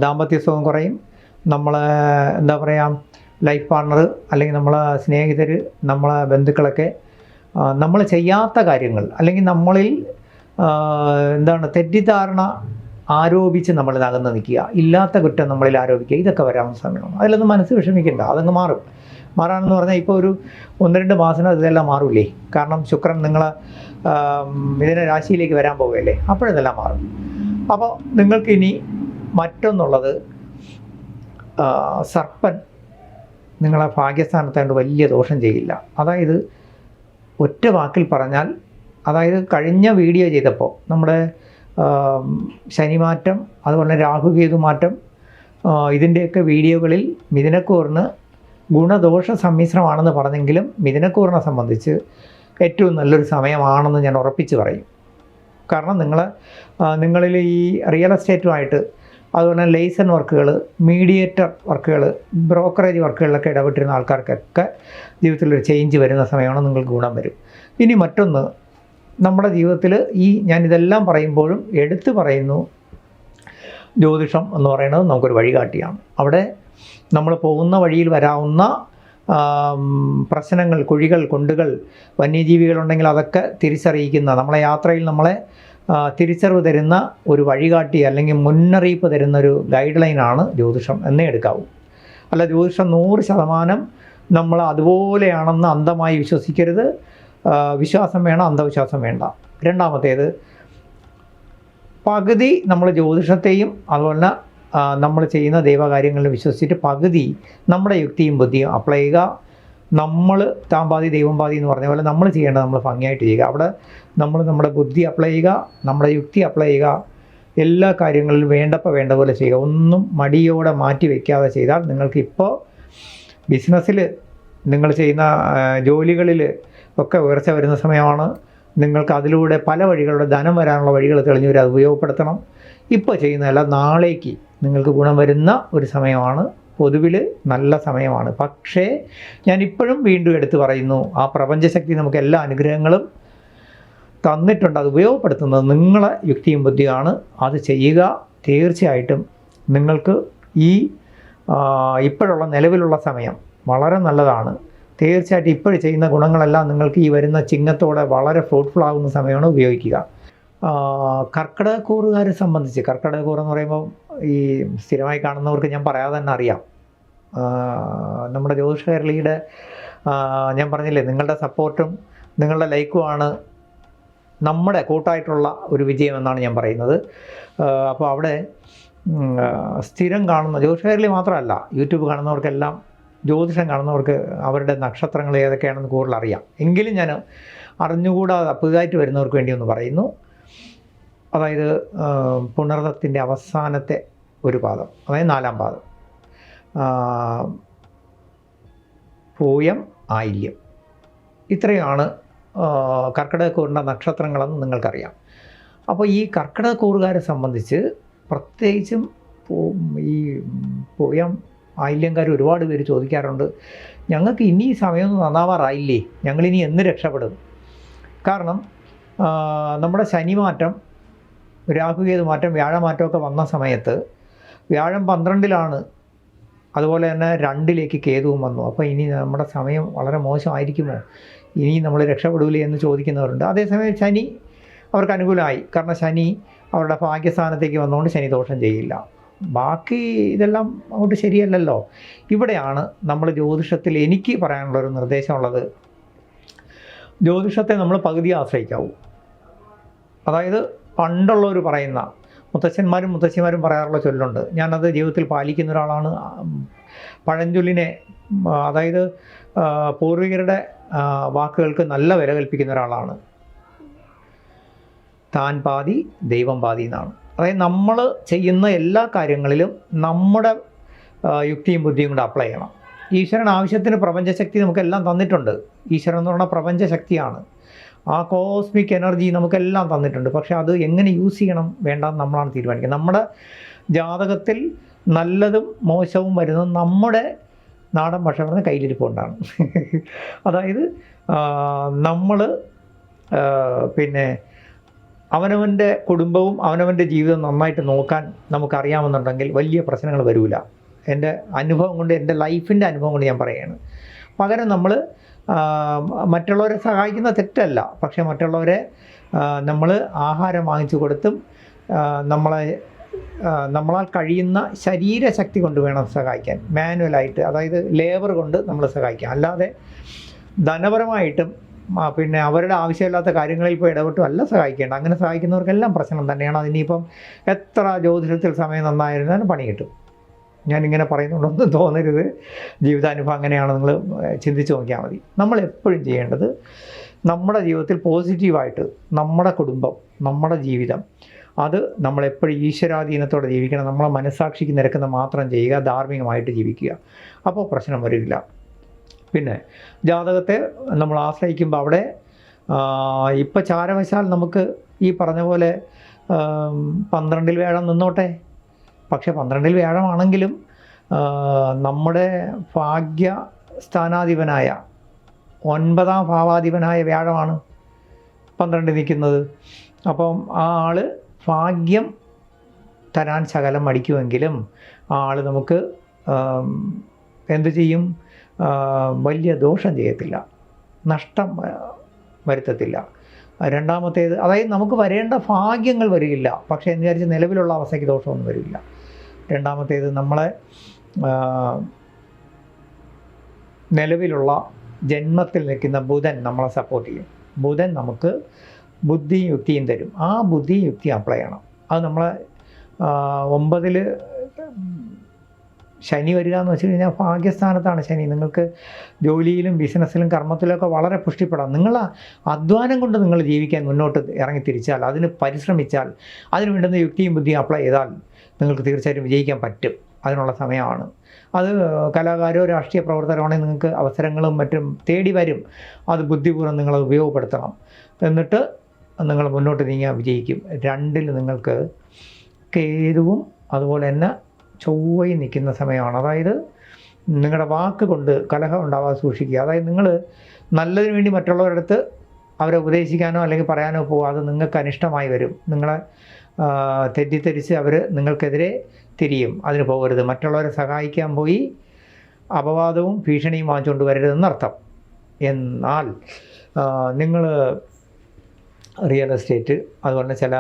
Speaker 1: ദാമ്പത്യസുഖം കുറയും. നമ്മളെ എന്താ പറയുക, ലൈഫ് പാർട്ണർ, അല്ലെങ്കിൽ നമ്മളെ സ്നേഹിതർ, നമ്മളെ ബന്ധുക്കളൊക്കെ നമ്മൾ ചെയ്യാത്ത കാര്യങ്ങൾ, അല്ലെങ്കിൽ നമ്മളിൽ തെറ്റിദ്ധാരണ ആരോപിച്ച് നമ്മളിൽ അകന്ന് നിൽക്കുക, ഇല്ലാത്ത കുറ്റം നമ്മളിൽ ആരോപിക്കുക, ഇതൊക്കെ വരാവുന്ന സമയമാണ്. അതിലൊന്നും മനസ്സ് വിഷമിക്കേണ്ട, അതങ്ങ് മാറും. മാറാനെന്ന് പറഞ്ഞാൽ ഇപ്പോൾ ഒരു 1-2 മാസം ഇതെല്ലാം മാറില്ലേ. കാരണം ശുക്രൻ നിങ്ങളെ മിഥുന രാശിയിലേക്ക് വരാൻ പോവുകയല്ലേ, അപ്പോഴിതെല്ലാം മാറും. അപ്പോൾ നിങ്ങൾക്കിനി മറ്റൊന്നുള്ളത്, സർപ്പൻ നിങ്ങളെ ഭാഗ്യസ്ഥാനത്തായതുകൊണ്ട് വലിയ ദോഷം ചെയ്യില്ല. അതായത് ഒറ്റ വാക്കിൽ പറഞ്ഞാൽ, അതായത് കഴിഞ്ഞ വീഡിയോ ചെയ്തപ്പോൾ നമ്മുടെ ശനിമാറ്റം, അതുപോലെ രാഹുകേതു മാറ്റം, ഇതിൻ്റെയൊക്കെ വീഡിയോകളിൽ മിഥുനക്കൂറിന് ഗുണദോഷ സമ്മിശ്രമാണെന്ന് പറഞ്ഞെങ്കിലും മിഥുനക്കൂറിനെ സംബന്ധിച്ച് ഏറ്റവും നല്ലൊരു സമയമാണെന്ന് ഞാൻ ഉറപ്പിച്ച് പറയും. കാരണം നിങ്ങളിൽ ഈ റിയൽ എസ്റ്റേറ്റുമായിട്ട്, അതുപോലെ ലൈസൻ വർക്കുകൾ, മീഡിയേറ്റർ വർക്കുകൾ, ബ്രോക്കറേജ് വർക്കുകളിലൊക്കെ ഇടപെട്ടിരുന്ന ആൾക്കാർക്കൊക്കെ ജീവിതത്തിലൊരു ചേഞ്ച് വരുന്ന സമയമാണ്, നിങ്ങൾക്ക് ഗുണം വരും. ഇനി മറ്റൊന്ന്, നമ്മുടെ ജീവിതത്തിൽ ഞാനിതെല്ലാം പറയുമ്പോഴും എടുത്തു പറയുന്നു, ജ്യോതിഷം എന്ന് പറയുന്നത് നമുക്കൊരു വഴികാട്ടിയാണ്. അവിടെ നമ്മൾ പോകുന്ന വഴിയിൽ വരാവുന്ന പ്രശ്നങ്ങൾ, കുഴികൾ, കുണ്ടുകൾ, വന്യജീവികളുണ്ടെങ്കിൽ അതൊക്കെ തിരിച്ചറിയിക്കുന്ന, നമ്മളെ യാത്രയിൽ നമ്മളെ തിരിച്ചറിവ് തരുന്ന ഒരു വഴികാട്ടി അല്ലെങ്കിൽ മുന്നറിയിപ്പ് തരുന്ന ഒരു ഗൈഡ് ലൈനാണ് ജ്യോതിഷം എന്നേ എടുക്കാവൂ. അല്ല, ജ്യോതിഷം 100% നമ്മൾ അതുപോലെയാണെന്ന് അന്ധമായി വിശ്വസിക്കരുത്. വിശ്വാസം വേണം, അന്ധവിശ്വാസം വേണ്ട. രണ്ടാമത്തേത്, പകുതി നമ്മൾ ജ്യോതിഷത്തെയും അതുപോലെ നമ്മൾ ചെയ്യുന്ന ദൈവകാര്യങ്ങളിൽ വിശ്വസിച്ചിട്ട് പകുതി നമ്മുടെ യുക്തിയും ബുദ്ധിയും അപ്ലൈ ചെയ്യുക. നമ്മൾ താൻ പാതി ദൈവം പാതി എന്ന് പറഞ്ഞ പോലെ നമ്മൾ ചെയ്യേണ്ടത് നമ്മൾ ഭംഗിയായിട്ട് ചെയ്യുക. അവിടെ നമ്മൾ നമ്മുടെ ബുദ്ധി അപ്ലൈ ചെയ്യുക, നമ്മുടെ യുക്തി അപ്ലൈ ചെയ്യുക, എല്ലാ കാര്യങ്ങളിലും വേണ്ട പോലെ ചെയ്യുക. ഒന്നും മടിയോടെ മാറ്റി വയ്ക്കാതെ ചെയ്താൽ നിങ്ങൾക്കിപ്പോൾ ബിസിനസ്സിൽ, നിങ്ങൾ ചെയ്യുന്ന ജോലികളിൽ ഒക്കെ ഉയർച്ച വരുന്ന സമയമാണ്. നിങ്ങൾക്ക് അതിലൂടെ പല വഴികളുടെ ധനം വരാനുള്ള വഴികൾ തെളിഞ്ഞു വരും. അത് ഉപയോഗപ്പെടുത്തണം. ഇപ്പോൾ ചെയ്യുന്നതല്ല, നാളേക്ക് നിങ്ങൾക്ക് ഗുണം വരുന്ന ഒരു സമയമാണ്. പൊതുവിൽ നല്ല സമയമാണ്. പക്ഷേ ഞാനിപ്പോഴും വീണ്ടും എടുത്തു പറയുന്നു, ആ പ്രപഞ്ചശക്തി നമുക്ക് എല്ലാ അനുഗ്രഹങ്ങളും തന്നിട്ടുണ്ട്. അത് ഉപയോഗപ്പെടുത്തുന്നത് നിങ്ങളെ യുക്തിയും ബുദ്ധിയാണ്. അത് ചെയ്യുക. തീർച്ചയായിട്ടും നിങ്ങൾക്ക് ഇപ്പോഴുള്ള നിലവിലുള്ള സമയം വളരെ നല്ലതാണ്. തീർച്ചയായിട്ടും ഇപ്പോൾ ചെയ്യുന്ന ഗുണങ്ങളെല്ലാം നിങ്ങൾക്ക് ഈ വരുന്ന ചിങ്ങത്തോടെ വളരെ ഫ്രൂട്ട്ഫുൾ ആകുന്ന സമയമാണ്. ഉപയോഗിക്കുക. കർക്കിടകക്കൂറുകാരെ സംബന്ധിച്ച്, കർക്കിടകക്കൂർ എന്ന് പറയുമ്പോൾ ഈ സ്ഥിരമായി കാണുന്നവർക്ക് ഞാൻ പറയാതെ തന്നെ അറിയാം. നമ്മുടെ ജ്യോതിഷ കേരളിയുടെ ഞാൻ പറഞ്ഞില്ലേ, നിങ്ങളുടെ സപ്പോർട്ടും നിങ്ങളുടെ ലൈക്കുമാണ് നമ്മുടെ കൂട്ടായിട്ടുള്ള ഒരു വിജയം എന്നാണ് ഞാൻ പറയുന്നത്. അപ്പോൾ അവിടെ സ്ഥിരം കാണുന്ന ജ്യോതിഷ കേരളി മാത്രമല്ല, യൂട്യൂബ് കാണുന്നവർക്കെല്ലാം, ജ്യോതിഷം കാണുന്നവർക്ക് അവരുടെ നക്ഷത്രങ്ങൾ ഏതൊക്കെയാണെന്ന് കൂടുതൽ അറിയാം. എങ്കിലും ഞാൻ അറിഞ്ഞുകൂടാതെ പുതുതായിട്ട് വരുന്നവർക്ക് വേണ്ടി ഒന്ന് പറയുന്നു. അതായത് പുണർദത്തിൻ്റെ അവസാനത്തെ ഒരു പാദം, അതായത് 4-ാം പാദം, പൂയം, ആയില്യം, ഇത്രയാണ് കർക്കിടകക്കൂറിൻ്റെ നക്ഷത്രങ്ങളെന്ന് നിങ്ങൾക്കറിയാം. അപ്പോൾ ഈ കർക്കിടകക്കൂറുകാരെ സംബന്ധിച്ച് പ്രത്യേകിച്ചും ഈ പൂയം, ആയില്യംകാർ ഒരുപാട് പേര് ചോദിക്കാറുണ്ട്, ഞങ്ങൾക്ക് ഇനി സമയമൊന്നും നന്നാവാറായില്ലേ, ഞങ്ങളിനി എന്ന് രക്ഷപ്പെടും? കാരണം നമ്മുടെ ശനിമാറ്റം, രാഹുകേതു മാറ്റം, വ്യാഴമാറ്റമൊക്കെ വന്ന സമയത്ത് വ്യാഴം 12-ലാണ്, അതുപോലെ തന്നെ 2-ലേക്ക് കേതുവും വന്നു. അപ്പോൾ ഇനി നമ്മുടെ സമയം വളരെ മോശമായിരിക്കുമോ, ഇനി നമ്മൾ രക്ഷപ്പെടില്ലേ എന്ന് ചോദിക്കുന്നവരുണ്ട്. അതേസമയം ശനി അവർക്ക് അനുകൂലമായി. കാരണം ശനി അവരുടെ ഭാഗ്യസ്ഥാനത്തേക്ക് വന്നുകൊണ്ട് ശനി ദോഷം ചെയ്യില്ല. ബാക്കി ഇതെല്ലാം അങ്ങോട്ട് ശരിയല്ലല്ലോ. ഇവിടെയാണ് നമ്മൾ ജ്യോതിഷത്തിൽ എനിക്ക് പറയാനുള്ളൊരു നിർദ്ദേശമുള്ളത്. ജ്യോതിഷത്തെ നമ്മൾ പകുതി ആശ്രയിക്കാവൂ. അതായത് പണ്ടുള്ളവർ പറയുന്ന, മുത്തച്ഛന്മാരും മുത്തശ്ശിമാരും പറയാറുള്ള ചൊല്ലുണ്ട്, ഞാനത് ജീവിതത്തിൽ പാലിക്കുന്ന ഒരാളാണ്. പഴഞ്ചൊല്ലിനെ, അതായത് പൂർവികരുടെ വാക്കുകൾക്ക് നല്ല വില കൽപ്പിക്കുന്ന ഒരാളാണ്. താൻ പാതി ദൈവം പാതി എന്നാണ്. അതായത് നമ്മൾ ചെയ്യുന്ന എല്ലാ കാര്യങ്ങളിലും നമ്മുടെ യുക്തിയും ബുദ്ധിയും കൂടെ അപ്ലൈ ചെയ്യണം. ഈശ്വരൻ ആവശ്യത്തിന് പ്രപഞ്ചശക്തി നമുക്കെല്ലാം തന്നിട്ടുണ്ട്. ഈശ്വരൻ എന്ന് പറഞ്ഞാൽ പ്രപഞ്ചശക്തിയാണ്. ആ കോസ്മിക് എനർജി നമുക്കെല്ലാം തന്നിട്ടുണ്ട്. പക്ഷേ അത് എങ്ങനെ യൂസ് ചെയ്യണം വേണ്ടെന്ന് നമ്മളാണ് തീരുമാനിക്കുന്നത്. നമ്മുടെ ജാതകത്തിൽ നല്ലതും മോശവും വരുന്നത് നമ്മുടെ നാടൻ ഭാഷ പറഞ്ഞ കയ്യിലിരിപ്പുകൊണ്ടാണ്. അതായത് നമ്മൾ പിന്നെ അവനവൻ്റെ കുടുംബവും അവനവൻ്റെ ജീവിതം നന്നായിട്ട് നോക്കാൻ നമുക്കറിയാമെന്നുണ്ടെങ്കിൽ വലിയ പ്രശ്നങ്ങൾ വരില്ല. എൻ്റെ അനുഭവം കൊണ്ട്, എൻ്റെ ലൈഫിൻ്റെ അനുഭവം കൊണ്ട് ഞാൻ പറയുകയാണ്. പകരം നമ്മൾ മറ്റുള്ളവരെ സഹായിക്കുന്ന തെറ്റല്ല, പക്ഷേ മറ്റുള്ളവരെ നമ്മൾ ആഹാരം വാങ്ങിച്ചു കൊടുത്തും നമ്മളാൽ കഴിയുന്ന ശരീരശക്തി കൊണ്ട് വേണം സഹായിക്കാൻ. മാനുവലായിട്ട്, അതായത് ലേബർ കൊണ്ട് നമ്മൾ സഹായിക്കാം. അല്ലാതെ ധനപരമായിട്ടും പിന്നെ അവരുടെ ആവശ്യമില്ലാത്ത കാര്യങ്ങളിൽ പോയി ഇടപെട്ടും അല്ല സഹായിക്കേണ്ട. അങ്ങനെ സഹായിക്കുന്നവർക്കെല്ലാം പ്രശ്നം തന്നെയാണ്. അതിനിപ്പം എത്ര ജ്യോതിഷത്തിൽ സമയം നന്നായിരുന്നാലും പണി കിട്ടും. ഞാനിങ്ങനെ പറയുന്നുണ്ടൊന്നും തോന്നരുത്. ജീവിതാനുഭവം അങ്ങനെയാണ്, നിങ്ങൾ ചിന്തിച്ച് നോക്കിയാൽ മതി. നമ്മൾ എപ്പോഴും ചെയ്യേണ്ടത് നമ്മുടെ ജീവിതത്തിൽ പോസിറ്റീവായിട്ട് നമ്മുടെ കുടുംബം, നമ്മുടെ ജീവിതം, അത് നമ്മളെപ്പോഴും ഈശ്വരാധീനത്തോടെ ജീവിക്കണം. നമ്മളെ മനസ്സാക്ഷിക്ക് നിരക്കുന്ന മാത്രം ചെയ്യുക, ധാർമ്മികമായിട്ട് ജീവിക്കുക. അപ്പോൾ പ്രശ്നം വരില്ല. പിന്നെ ജാതകത്തെ നമ്മൾ ആശ്രയിക്കുമ്പോൾ അവിടെ ഇപ്പം ചാരവശാൽ നമുക്ക് ഈ പറഞ്ഞ പോലെ 12-ൽ വ്യാഴം നിന്നോട്ടെ. പക്ഷേ 12-ൽ വ്യാഴമാണെങ്കിലും നമ്മുടെ ഭാഗ്യസ്ഥാനാധിപനായ 9-ാം ഭാവാധിപനായ വ്യാഴമാണ്. 12 നിൽക്കുന്നത്. അപ്പം ആ ആൾ ഭാഗ്യം തരാൻ ശകലം മടിക്കുമെങ്കിലും ആ ആൾ നമുക്ക് എന്തു ചെയ്യും, വലിയ ദോഷം ചെയ്യത്തില്ല, നഷ്ടം വരുത്തത്തില്ല. രണ്ടാമത്തേത്, അതായത് നമുക്ക് വരേണ്ട ഭാഗ്യങ്ങൾ വരില്ല, പക്ഷേ എന്ന് വിചാരിച്ച് നിലവിലുള്ള അവസ്ഥയ്ക്ക് ദോഷമൊന്നും വരില്ല. രണ്ടാമത്തേത്, നമ്മളെ നിലവിലുള്ള ജന്മത്തിൽ നിൽക്കുന്ന ബുധൻ നമ്മളെ സപ്പോർട്ട് ചെയ്യും. ബുധൻ നമുക്ക് ബുദ്ധിയും യുക്തിയും തരും. ആ ബുദ്ധിയും യുക്തിയും അപ്ലൈ ചെയ്യണം. അത് നമ്മളെ 9-ൽ ശനി വരിക എന്ന് വെച്ച് കഴിഞ്ഞാൽ ഭാഗ്യസ്ഥാനത്താണ് ശനി. നിങ്ങൾക്ക് ജോലിയിലും ബിസിനസ്സിലും കർമ്മത്തിലൊക്കെ വളരെ പുഷ്ടിപ്പെടാം. നിങ്ങൾ അധ്വാനം കൊണ്ട് നിങ്ങൾ ജീവിക്കാൻ മുന്നോട്ട് ഇറങ്ങി തിരിച്ചാൽ, അതിന് പരിശ്രമിച്ചാൽ, അതിന് വേണ്ടുന്ന യുക്തിയും ബുദ്ധിയും അപ്ലൈ ചെയ്താൽ നിങ്ങൾക്ക് തീർച്ചയായിട്ടും വിജയിക്കാൻ പറ്റും. അതിനുള്ള സമയമാണ് അത്. കലാകാരോ രാഷ്ട്രീയ പ്രവർത്തനമാണെങ്കിൽ നിങ്ങൾക്ക് അവസരങ്ങളും മറ്റും തേടി വരും. അത് ബുദ്ധിപൂർവ്വം നിങ്ങളത് ഉപയോഗപ്പെടുത്തണം. എന്നിട്ട് നിങ്ങൾ മുന്നോട്ട് നീങ്ങാൻ വിജയിക്കും. 2-ൽ നിങ്ങൾക്ക് കേതുവും അതുപോലെ തന്നെ ചൊവ്വയും നിൽക്കുന്ന സമയമാണ്. അതായത് നിങ്ങളുടെ വാക്ക് കൊണ്ട് കലഹം ഉണ്ടാവാതെ സൂക്ഷിക്കുക. അതായത് നിങ്ങൾ നല്ലതിന് വേണ്ടി മറ്റുള്ളവരുടെ അടുത്ത് അവരെ ഉപദേശിക്കാനോ അല്ലെങ്കിൽ പറയാനോ പോകാതെ നിങ്ങൾക്ക് അനിഷ്ടമായി വരും. നിങ്ങളെ തെറ്റിദ്ധരിച്ച് അവർ നിങ്ങൾക്കെതിരെ തിരിയും. അതിന് പോകരുത്. മറ്റുള്ളവരെ സഹായിക്കാൻ പോയി അപവാദവും ഭീഷണിയും വാങ്ങിച്ചുകൊണ്ട് വരരുതെന്നർത്ഥം. എന്നാൽ നിങ്ങൾ റിയൽ എസ്റ്റേറ്റ് അതുപോലെ ചില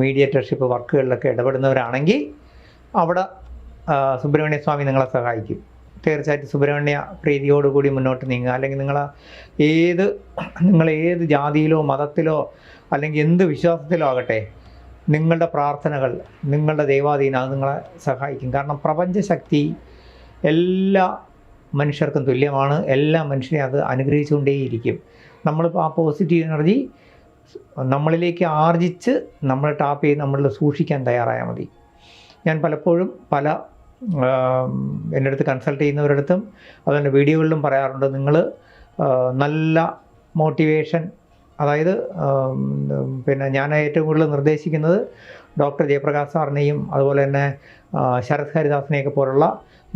Speaker 1: മീഡിയേറ്റർഷിപ്പ് വർക്കുകളിലൊക്കെ ഇടപെടുന്നവരാണെങ്കിൽ അവിടെ സുബ്രഹ്മണ്യ സ്വാമി നിങ്ങളെ സഹായിക്കും. തീർച്ചയായിട്ടും സുബ്രഹ്മണ്യ പ്രീതിയോടുകൂടി മുന്നോട്ട് നീങ്ങുക. അല്ലെങ്കിൽ നിങ്ങൾ ഏത് ജാതിയിലോ മതത്തിലോ അല്ലെങ്കിൽ എന്ത് വിശ്വാസത്തിലോ ആകട്ടെ, നിങ്ങളുടെ പ്രാർത്ഥനകൾ, നിങ്ങളുടെ ദൈവാധീനം അത് നിങ്ങളെ സഹായിക്കും. കാരണം പ്രപഞ്ചശക്തി എല്ലാ മനുഷ്യർക്കും തുല്യമാണ്. എല്ലാ മനുഷ്യരെയും അത് അനുഗ്രഹിച്ചുകൊണ്ടേയിരിക്കും. നമ്മളിപ്പോൾ ആ പോസിറ്റീവ് എനർജി നമ്മളിലേക്ക് ആർജിച്ച് നമ്മൾ ടാപ്പ് ചെയ്ത് നമ്മളിൽ സൂക്ഷിക്കാൻ തയ്യാറായാൽ മതി. ഞാൻ പലപ്പോഴും എൻ്റെ അടുത്ത് കൺസൾട്ട് ചെയ്യുന്നവരടുത്തും അതുപോലെ വീഡിയോകളിലും പറയാറുണ്ട്, നിങ്ങൾ നല്ല മോട്ടിവേഷൻ, അതായത് പിന്നെ ഞാൻ ഏറ്റവും കൂടുതൽ നിർദ്ദേശിക്കുന്നത് ഡോക്ടർ ജയപ്രകാശ് സാറിനെയും അതുപോലെ തന്നെ ശരത് ഹരിദാസിനെയൊക്കെ പോലുള്ള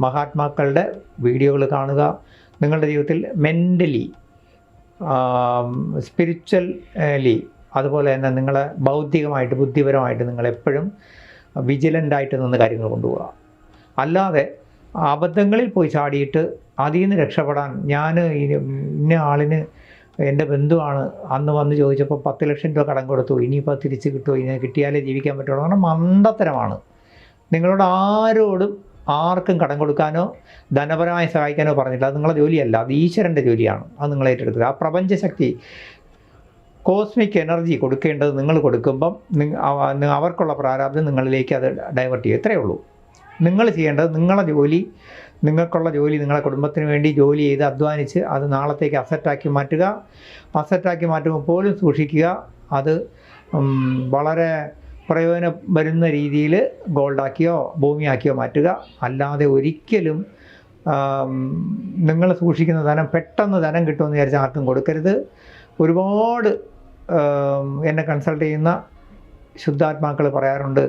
Speaker 1: മഹാത്മാക്കളുടെ വീഡിയോകൾ കാണുക. നിങ്ങളുടെ ജീവിതത്തിൽ മെൻ്റലി, സ്പിരിച്വലി, അതുപോലെ തന്നെ നിങ്ങളെ ബൗദ്ധികമായിട്ട് ബുദ്ധിപരമായിട്ട് നിങ്ങളെപ്പോഴും വിജിലൻ്റായിട്ട് നിന്ന് കാര്യങ്ങൾ കൊണ്ടുപോകുക. അല്ലാതെ അബദ്ധങ്ങളിൽ പോയി ചാടിയിട്ട് അതിൽ നിന്ന് രക്ഷപ്പെടാൻ, ഞാൻ ഇന്ന ആളിന് എൻ്റെ ബന്ധുവാണ് അന്ന് വന്ന് ചോദിച്ചപ്പോൾ 10 ലക്ഷം രൂപ കടം കൊടുത്തു, ഇനിയിപ്പോൾ തിരിച്ച് കിട്ടുമോ, ഇനി കിട്ടിയാലേ ജീവിക്കാൻ പറ്റുള്ളൂ, കാരണം മണ്ടത്തരമാണ്. നിങ്ങളോട് ആർക്കും കടം കൊടുക്കാനോ ധനപരമായി സഹായിക്കാനോ പറഞ്ഞില്ല. അത് നിങ്ങളുടെ ജോലിയല്ല, അത് ഈശ്വരൻ്റെ ജോലിയാണ്. അത് നിങ്ങൾ ഏറ്റെടുക്കുക. ആ പ്രപഞ്ചശക്തി, കോസ്മിക് എനർജി കൊടുക്കേണ്ടത് നിങ്ങൾ കൊടുക്കുമ്പം അവർക്കുള്ള പ്രാരാബ്ദം നിങ്ങളിലേക്ക് അത് ഡൈവേർട്ട് ചെയ്യും. ഇത്രയേ ഉള്ളൂ. നിങ്ങൾ ചെയ്യേണ്ടത് നിങ്ങളുടെ ജോലി, നിങ്ങൾക്കുള്ള ജോലി, നിങ്ങളുടെ കുടുംബത്തിന് വേണ്ടി ജോലി ചെയ്ത് അധ്വാനിച്ച് അത് നാളത്തേക്ക് അസറ്റാക്കി മാറ്റുക. അസറ്റാക്കി മാറ്റുമ്പോൾ പോലും സൂക്ഷിക്കുക, അത് വളരെ പ്രയോജനം വരുന്ന രീതിയിൽ ഗോൾഡാക്കിയോ ഭൂമിയാക്കിയോ മാറ്റുക. അല്ലാതെ ഒരിക്കലും നിങ്ങൾ സൂക്ഷിക്കുന്ന ധനം പെട്ടെന്ന് ധനം കിട്ടുമെന്ന് വിചാരിച്ചാൽ ആർക്കും കൊടുക്കരുത്. ഒരുപാട് എന്നെ കൺസൾട്ട് ചെയ്യുന്ന ശുദ്ധാത്മാക്കൾ പറയാറുണ്ട്,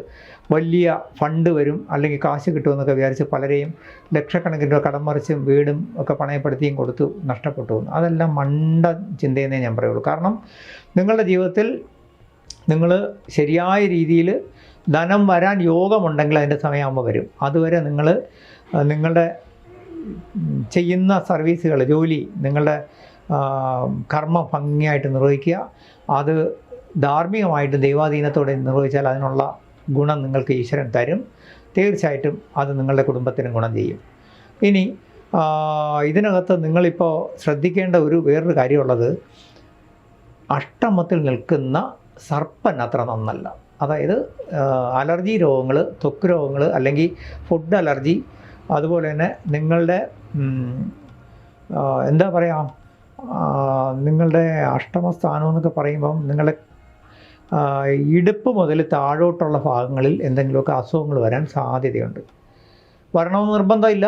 Speaker 1: വലിയ ഫണ്ട് വരും അല്ലെങ്കിൽ കാശ് കിട്ടുമെന്നൊക്കെ വിചാരിച്ച് പലരെയും ലക്ഷക്കണക്കിന് രൂപ കടം മറിച്ചും വീടും ഒക്കെ പണയപ്പെടുത്തിയും കൊടുത്തു നഷ്ടപ്പെട്ടു. അതെല്ലാം മണ്ട ചിന്തയെന്നേ ഞാൻ പറയുള്ളൂ. കാരണം നിങ്ങളുടെ ജീവിതത്തിൽ നിങ്ങൾ ശരിയായ രീതിയിൽ ധനം വരാൻ യോഗമുണ്ടെങ്കിൽ അതിൻ്റെ സമയമാകുമ്പോൾ വരും. അതുവരെ നിങ്ങളുടെ ചെയ്യുന്ന സർവീസുകൾ, ജോലി, നിങ്ങളുടെ കർമ്മം ഭംഗിയായിട്ട് നിർവഹിക്കുക. അത് ധാർമ്മികമായിട്ട് ദൈവാധീനത്തോടെ നിർവഹിച്ചാൽ അതിനുള്ള ഗുണം നിങ്ങൾക്ക് ഈശ്വരൻ തരും. തീർച്ചയായിട്ടും അത് നിങ്ങളുടെ കുടുംബത്തിനും ഗുണം ചെയ്യും. ഇനി ഇതിനകത്ത് നിങ്ങളിപ്പോൾ ശ്രദ്ധിക്കേണ്ട വേറൊരു കാര്യമുള്ളത്, അഷ്ടമത്തിൽ നിൽക്കുന്ന സർപ്പൻ അത്ര നന്നല്ല. അതായത് അലർജി രോഗങ്ങൾ, ത്വക്ക് രോഗങ്ങൾ അല്ലെങ്കിൽ ഫുഡ് അലർജി, അതുപോലെ തന്നെ നിങ്ങളുടെ എന്താ പറയുക, നിങ്ങളുടെ അഷ്ടമസ്ഥാനം എന്നൊക്കെ പറയുമ്പം നിങ്ങളുടെ ഇടുപ്പ് മുതൽ താഴോട്ടുള്ള ഭാഗങ്ങളിൽ എന്തെങ്കിലുമൊക്കെ അസുഖങ്ങൾ വരാൻ സാധ്യതയുണ്ട്. വരണമെന്ന് നിർബന്ധമില്ല,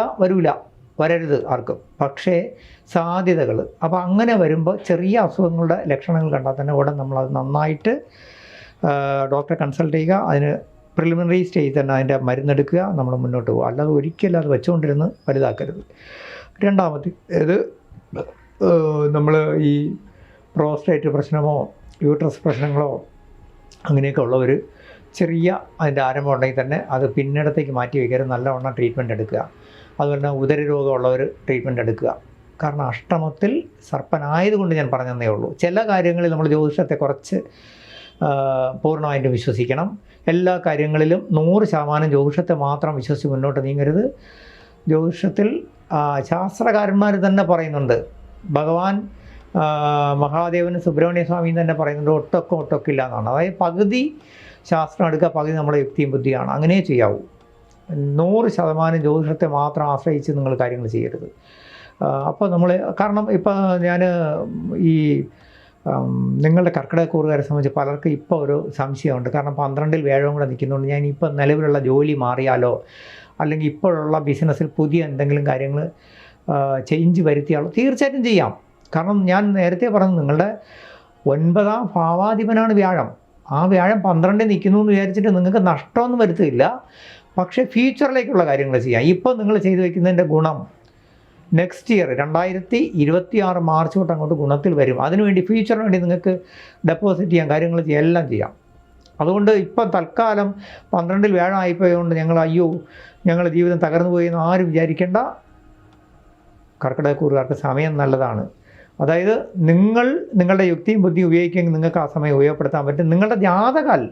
Speaker 1: വരരുത് ആർക്കും, പക്ഷേ സാധ്യതകൾ. അപ്പോൾ അങ്ങനെ വരുമ്പോൾ ചെറിയ അസുഖങ്ങളുടെ ലക്ഷണങ്ങൾ കണ്ടാൽ തന്നെ ഉടൻ നമ്മളത് നന്നായിട്ട് ഡോക്ടറെ കൺസൾട്ട് ചെയ്യുക. അതിന് പ്രിലിമിനറി സ്റ്റേജിൽ തന്നെ അതിൻ്റെ മരുന്നെടുക്കുക, നമ്മൾ മുന്നോട്ട് പോകുക. അല്ലാതെ ഒരിക്കലും അത് വെച്ചുകൊണ്ടിരുന്ന് വലുതാക്കരുത്. രണ്ടാമത് നമ്മൾ ഈ പ്രോസ്റ്റേറ്റ് പ്രശ്നമോ യൂട്രസ് പ്രശ്നങ്ങളോ അങ്ങനെയൊക്കെ ഉള്ളവർ ചെറിയ അതിൻ്റെ ആരംഭം ഉണ്ടെങ്കിൽ തന്നെ അത് പിന്നിടത്തേക്ക് മാറ്റി വയ്ക്കരുത്, നല്ലവണ്ണം ട്രീറ്റ്മെൻറ്റ് എടുക്കുക. അതുപോലെ തന്നെ ഉദരരോഗമുള്ളവർ ട്രീറ്റ്മെൻറ്റ് എടുക്കുക. കാരണം അഷ്ടമത്തിൽ സർപ്പനായതുകൊണ്ട് ഞാൻ പറഞ്ഞതേ ഉള്ളൂ. ചില കാര്യങ്ങളിൽ നമ്മൾ ജ്യോതിഷത്തെ കുറച്ച് പൂർണ്ണമായിട്ടും വിശ്വസിക്കണം. എല്ലാ കാര്യങ്ങളിലും 100% ജ്യോതിഷത്തെ മാത്രം വിശ്വസിച്ച് മുന്നോട്ട് നീങ്ങരുത്. ജ്യോതിഷത്തിൽ ശാസ്ത്രകാരന്മാർ തന്നെ പറയുന്നുണ്ട്, ഭഗവാൻ മഹാദേവന് സുബ്രഹ്മണ്യ സ്വാമിയും തന്നെ പറയുന്നുണ്ട്, ഒട്ടൊക്കില്ല എന്നാണ്. അതായത് പകുതി ശാസ്ത്രം എടുക്കുക, പകുതി നമ്മുടെ യുക്തിയും ബുദ്ധിയാണ്. അങ്ങനെ ചെയ്യാവൂ. 100% ജ്യോതിഷത്തെ മാത്രം ആശ്രയിച്ച് നിങ്ങൾ കാര്യങ്ങൾ ചെയ്യരുത്. അപ്പോൾ നമ്മൾ കാരണം ഇപ്പോൾ ഞാൻ ഈ നിങ്ങളുടെ കർക്കിടകക്കൂറുകാരെ സംബന്ധിച്ച് പലർക്കും ഇപ്പോൾ ഒരു സംശയമുണ്ട്. കാരണം 12-ൽ വ്യാഴവും കൂടെ നിൽക്കുന്നതുകൊണ്ട് ഞാൻ ഇപ്പോൾ നിലവിലുള്ള ജോലി മാറിയാലോ, അല്ലെങ്കിൽ ഇപ്പോഴുള്ള ബിസിനസ്സിൽ പുതിയ എന്തെങ്കിലും കാര്യങ്ങൾ ചേഞ്ച് വരുത്തിയാലോ? തീർച്ചയായിട്ടും ചെയ്യാം. കാരണം ഞാൻ നേരത്തെ പറഞ്ഞു, നിങ്ങളുടെ 9ാം ഭാവാധിപനാണ് വ്യാഴം. ആ വ്യാഴം 12-ൽ നിൽക്കുന്നു എന്ന് വിചാരിച്ചിട്ട് നിങ്ങൾക്ക് നഷ്ടമൊന്നും വരുത്തില്ല. പക്ഷേ ഫ്യൂച്ചറിലേക്കുള്ള കാര്യങ്ങൾ ചെയ്യാം. ഇപ്പോൾ നിങ്ങൾ ചെയ്തു വയ്ക്കുന്നതിൻ്റെ ഗുണം നെക്സ്റ്റ് ഇയർ 2026 മാർച്ച് തൊട്ട് അങ്ങോട്ട് ഗുണത്തിൽ വരും. അതിനുവേണ്ടി ഫ്യൂച്ചറിന് വേണ്ടി നിങ്ങൾക്ക് ഡെപ്പോസിറ്റ് ചെയ്യാം, കാര്യങ്ങൾ ചെയ്യാം, എല്ലാം ചെയ്യാം. അതുകൊണ്ട് ഇപ്പം തൽക്കാലം 12-ൽ വ്യാഴം ആയിപ്പോയതുകൊണ്ട് ഞങ്ങളുടെ ജീവിതം തകർന്നു പോയി എന്ന് ആരും വിചാരിക്കേണ്ട. കർക്കിടകക്കൂറുകാർക്ക് സമയം നല്ലതാണ്. അതായത് നിങ്ങളുടെ യുക്തിയും ബുദ്ധിയും ഉപയോഗിക്കുമെങ്കിൽ നിങ്ങൾക്ക് ആ സമയം ഉപയോഗപ്പെടുത്താൻ പറ്റും. നിങ്ങളുടെ ജാതകാൽ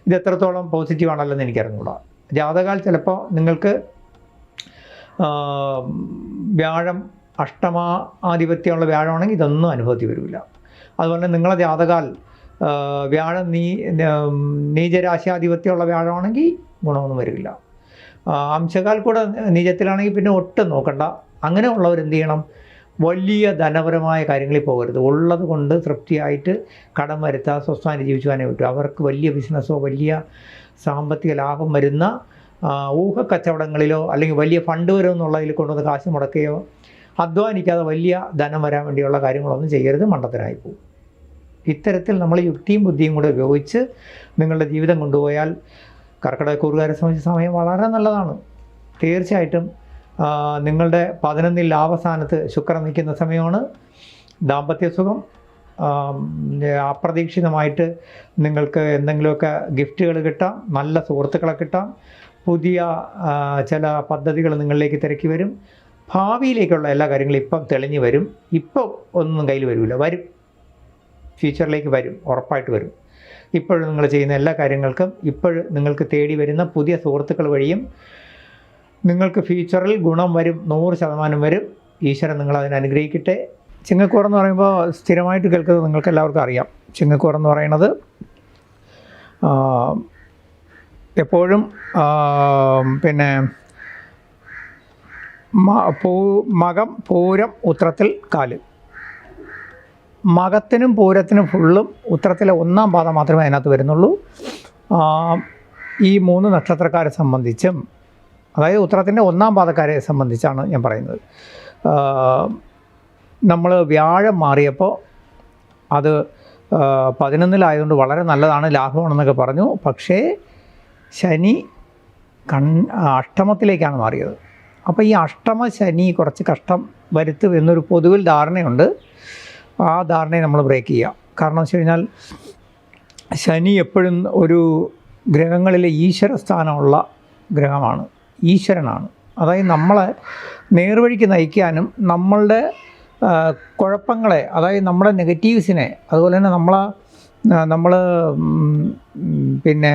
Speaker 1: ഇത് എത്രത്തോളം പോസിറ്റീവാണല്ലോ എന്ന് എനിക്കറിഞ്ഞൂടാ. ജാതകാൽ ചിലപ്പോൾ നിങ്ങൾക്ക് വ്യാഴം അഷ്ടമാധിപത്യമുള്ള വ്യാഴമാണെങ്കിൽ ഇതൊന്നും അനുഭവത്തിൽ വരില്ല. അതുപോലെ നിങ്ങളെ ജാതകാൽ വ്യാഴം നീചരാശിയാധിപത്യമുള്ള വ്യാഴമാണെങ്കിൽ ഗുണമൊന്നും വരില്ല. അംശകാൽ കൂടെ നീചത്തിലാണെങ്കിൽ പിന്നെ ഒട്ടും നോക്കണ്ട. അങ്ങനെയുള്ളവരെന്ത് ചെയ്യണം? വലിയ ധനപരമായ കാര്യങ്ങളിൽ പോകരുത്. ഉള്ളത് കൊണ്ട് തൃപ്തിയായിട്ട് കടം വരുത്താൻ സ്വസ്ഥമായിട്ട് ജീവിച്ചുവാനേ പറ്റും. അവർക്ക് വലിയ ബിസിനസ്സോ വലിയ സാമ്പത്തിക ലാഭം വരുന്ന ഊഹക്കച്ചവടങ്ങളിലോ അല്ലെങ്കിൽ വലിയ ഫണ്ട് വരുമെന്നുള്ളതിൽ കൊണ്ടുവന്ന് കാശ് മുടക്കുകയോ അധ്വാനിക്കാതെ വലിയ ധനം വരാൻ വേണ്ടിയുള്ള കാര്യങ്ങളൊന്നും ചെയ്യരുത്, മണ്ടത്തരായി പോകും. ഇത്തരത്തിൽ നമ്മൾ യുക്തിയും ബുദ്ധിയും കൂടെ ഉപയോഗിച്ച് നിങ്ങളുടെ ജീവിതം കൊണ്ടുപോയാൽ കർക്കിടകക്കൂറുകാരെ സംബന്ധിച്ച സമയം വളരെ നല്ലതാണ്. തീർച്ചയായിട്ടും നിങ്ങളുടെ 11-ൽ ലാഭസ്ഥാനത്ത് ശുക്രൻ നിൽക്കുന്ന സമയമാണ്. ദാമ്പത്യ സുഖം, അപ്രതീക്ഷിതമായിട്ട് നിങ്ങൾക്ക് എന്തെങ്കിലുമൊക്കെ ഗിഫ്റ്റുകൾ കിട്ടാം, നല്ല സുഹൃത്തുക്കളെ കിട്ടാം, പുതിയ ചില പദ്ധതികൾ നിങ്ങളിലേക്ക് തിരക്കി വരും. ഭാവിയിലേക്കുള്ള എല്ലാ കാര്യങ്ങളും ഇപ്പം തെളിഞ്ഞു വരും. ഇപ്പോൾ ഒന്നും കയ്യിൽ വരില്ല, വരും, ഫ്യൂച്ചറിലേക്ക് വരും, ഉറപ്പായിട്ട് വരും. ഇപ്പോഴും നിങ്ങൾ ചെയ്യുന്ന എല്ലാ കാര്യങ്ങൾക്കും ഇപ്പോഴും നിങ്ങൾക്ക് തേടി വരുന്ന പുതിയ സുഹൃത്തുക്കൾ വഴിയും നിങ്ങൾക്ക് ഫ്യൂച്ചറിൽ ഗുണം വരും, 100% വരും. ഈശ്വരൻ നിങ്ങളതിനെ അനുഗ്രഹിക്കട്ടെ. ചിങ്ങക്കൂറെന്ന് പറയുമ്പോൾ സ്ഥിരമായിട്ട് കേൾക്കുന്നത് നിങ്ങൾക്ക് എല്ലാവർക്കും അറിയാം. ചിങ്ങക്കൂറെന്ന് പറയുന്നത് എപ്പോഴും പിന്നെ മകം, പൂരം, ഉത്രത്തിൽ കാല്. മകത്തിനും പൂരത്തിനും ഫുള്ളും ഉത്രത്തിലെ 1-ാം പാദം മാത്രമേ അതിനകത്ത് വരുന്നുള്ളൂ. ഈ 3 നക്ഷത്രക്കാരെ സംബന്ധിച്ചും, അതായത് ഉത്രത്തിൻ്റെ 1-ാം പാദക്കാരെ സംബന്ധിച്ചാണ് ഞാൻ പറയുന്നത്. നമ്മൾ വ്യാഴം മാറിയപ്പോൾ അത് 11-ലായതുകൊണ്ട് വളരെ നല്ലതാണ്, ലാഭമാണെന്നൊക്കെ പറഞ്ഞു. പക്ഷേ ശനി അഷ്ടമത്തിലേക്കാണ് മാറിയത്. അപ്പോൾ ഈ അഷ്ടമ ശനി കുറച്ച് കഷ്ടം വരുത്തും എന്നൊരു പൊതുവിൽ ധാരണയുണ്ട്. ആ ധാരണയെ നമ്മൾ ബ്രേക്ക് ചെയ്യുക. കാരണം വെച്ച് കഴിഞ്ഞാൽ ശനി എപ്പോഴും ഒരു ഗ്രഹങ്ങളിലെ ഈശ്വരസ്ഥാനമുള്ള ഗ്രഹമാണ്, ഈശ്വരനാണ്. അതായത് നമ്മളെ നേർവഴിക്ക് നയിക്കാനും നമ്മളുടെ കുഴപ്പങ്ങളെ, അതായത് നമ്മുടെ നെഗറ്റീവ്സിനെ, അതുപോലെ തന്നെ നമ്മൾ പിന്നെ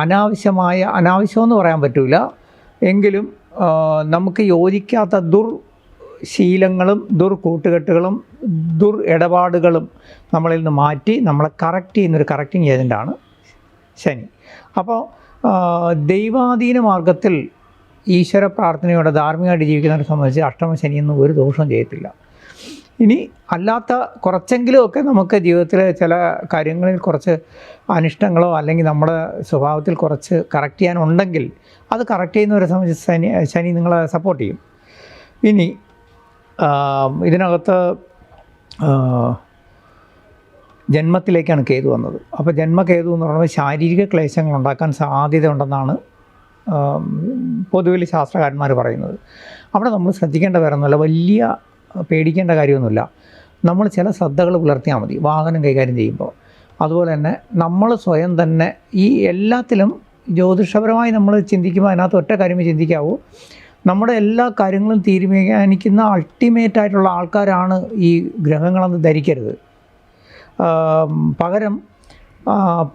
Speaker 1: അനാവശ്യമെന്ന് പറയാൻ പറ്റില്ല, എങ്കിലും നമുക്ക് യോജിക്കാത്ത ദുർശീലങ്ങളും ദുർകൂട്ടുകെട്ടുകളും ഇടപാടുകളും നമ്മളിൽ നിന്ന് മാറ്റി നമ്മളെ കറക്റ്റ് ചെയ്യുന്നൊരു കറക്റ്റിംഗ് ഏജൻ്റാണ് ശനി. അപ്പോൾ ദൈവാധീന മാർഗത്തിൽ ഈശ്വര പ്രാർത്ഥനയോടെ ധാർമ്മികമായിട്ട് ജീവിക്കുന്നവരെ സംബന്ധിച്ച് അഷ്ടമ ശനിയൊന്നും ഒരു ദോഷവും ചെയ്യത്തില്ല. ഇനി അല്ലാത്ത കുറച്ചെങ്കിലുമൊക്കെ നമുക്ക് ജീവിതത്തിലെ ചില കാര്യങ്ങളിൽ കുറച്ച് അനിഷ്ടങ്ങളോ അല്ലെങ്കിൽ നമ്മുടെ സ്വഭാവത്തിൽ കുറച്ച് കറക്റ്റ് ചെയ്യാനുണ്ടെങ്കിൽ അത് കറക്റ്റ് ചെയ്യുന്നവരെ സംബന്ധിച്ച് ശനി നിങ്ങളെ സപ്പോർട്ട് ചെയ്യും. ഇനി ഇതിനകത്ത് ജന്മത്തിലേക്കാണ് കേതു വന്നത്. അപ്പോൾ ജന്മകേതു എന്ന് പറയുന്നത് ശാരീരിക ക്ലേശങ്ങൾ ഉണ്ടാക്കാൻ സാധ്യതയുണ്ടെന്നാണ് പൊതുവിൽ ശാസ്ത്രകാരന്മാർ പറയുന്നത്. അവിടെ നമ്മൾ ശ്രദ്ധിക്കേണ്ട വേറൊന്നുമില്ല, വലിയ പേടിക്കേണ്ട കാര്യമൊന്നുമില്ല. നമ്മൾ ചില ശ്രദ്ധകൾ പുലർത്തിയാൽ മതി വാഹനം കൈകാര്യം ചെയ്യുമ്പോൾ. അതുപോലെ തന്നെ നമ്മൾ സ്വയം തന്നെ ഈ എല്ലാത്തിലും ജ്യോതിഷപരമായി നമ്മൾ ചിന്തിക്കുമ്പോൾ അതിനകത്ത് ഒറ്റ കാര്യമേ ചിന്തിക്കാവൂ, നമ്മുടെ എല്ലാ കാര്യങ്ങളും തീരുമാനിക്കുന്ന അൾട്ടിമേറ്റായിട്ടുള്ള ആൾക്കാരാണ് ഈ ഗ്രഹങ്ങളെന്ന് ധരിക്കരുത്. പകരം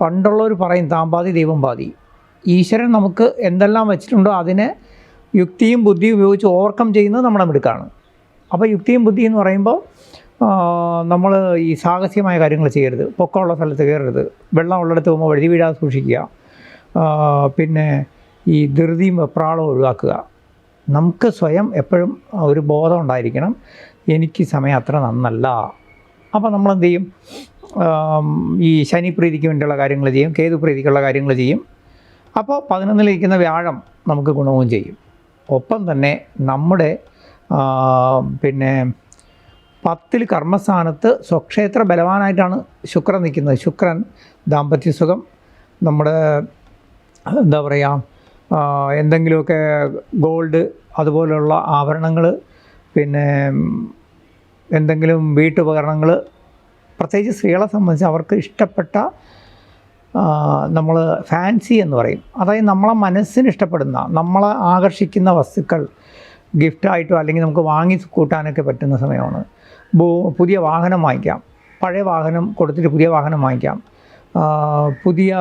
Speaker 1: പണ്ടുള്ളവർ പറയും താമ്പാതി ദൈവം പാതി. ഈശ്വരൻ നമുക്ക് എന്തെല്ലാം വെച്ചിട്ടുണ്ടോ അതിനെ യുക്തിയും ബുദ്ധിയും ഉപയോഗിച്ച് ഓവർകം ചെയ്യുന്നത് നമ്മുടെ മിടുക്കാണ്. അപ്പോൾ യുക്തിയും ബുദ്ധി എന്ന് പറയുമ്പോൾ നമ്മൾ ഈ സാഹസികമായ കാര്യങ്ങൾ ചെയ്യരുത്, പൊക്കമുള്ള സ്ഥലത്ത് കയറരുത്, വെള്ളം ഉള്ളിടത്ത് പോകുമ്പോൾ വഴുതി വീഴാതെ സൂക്ഷിക്കുക, പിന്നെ ഈ ധൃതിയും വെപ്രാളവും ഒഴിവാക്കുക. നമുക്ക് സ്വയം എപ്പോഴും ഒരു ബോധം ഉണ്ടായിരിക്കണം, എനിക്ക് സമയം അത്ര നന്നല്ല. അപ്പോൾ നമ്മളെന്ത് ചെയ്യും, ഈ ശനി പ്രീതിക്ക് വേണ്ടിയുള്ള കാര്യങ്ങൾ ചെയ്യും, കേതു പ്രീതിക്കുള്ള കാര്യങ്ങൾ ചെയ്യും. അപ്പോൾ 11-ലിരിക്കുന്ന വ്യാഴം നമുക്ക് ഗുണവും ചെയ്യും. ഒപ്പം തന്നെ നമ്മുടെ പിന്നെ 10-ൽ കർമ്മസ്ഥാനത്ത് സ്വക്ഷേത്ര ബലവാനായിട്ടാണ് ശുക്രൻ നിൽക്കുന്നത്. ശുക്രൻ ദാമ്പത്യസുഖം, നമ്മുടെ എന്താ പറയുക, എന്തെങ്കിലുമൊക്കെ ഗോൾഡ് അതുപോലെയുള്ള ആഭരണങ്ങൾ, പിന്നെ എന്തെങ്കിലും വീട്ടുപകരണങ്ങൾ, പ്രത്യേകിച്ച് സ്ത്രീകളെ സംബന്ധിച്ച് അവർക്ക് ഇഷ്ടപ്പെട്ട നമ്മൾ ഫാൻസി എന്ന് പറയും, അതായത് നമ്മളെ മനസ്സിന് ഇഷ്ടപ്പെടുന്ന നമ്മളെ ആകർഷിക്കുന്ന വസ്തുക്കൾ ഗിഫ്റ്റായിട്ടോ അല്ലെങ്കിൽ നമുക്ക് വാങ്ങി കൂട്ടാനൊക്കെ പറ്റുന്ന സമയമാണ്. പുതിയ വാഹനം വാങ്ങിക്കാം, പഴയ വാഹനം കൊടുത്തിട്ട് പുതിയ വാഹനം വാങ്ങിക്കാം, പുതിയ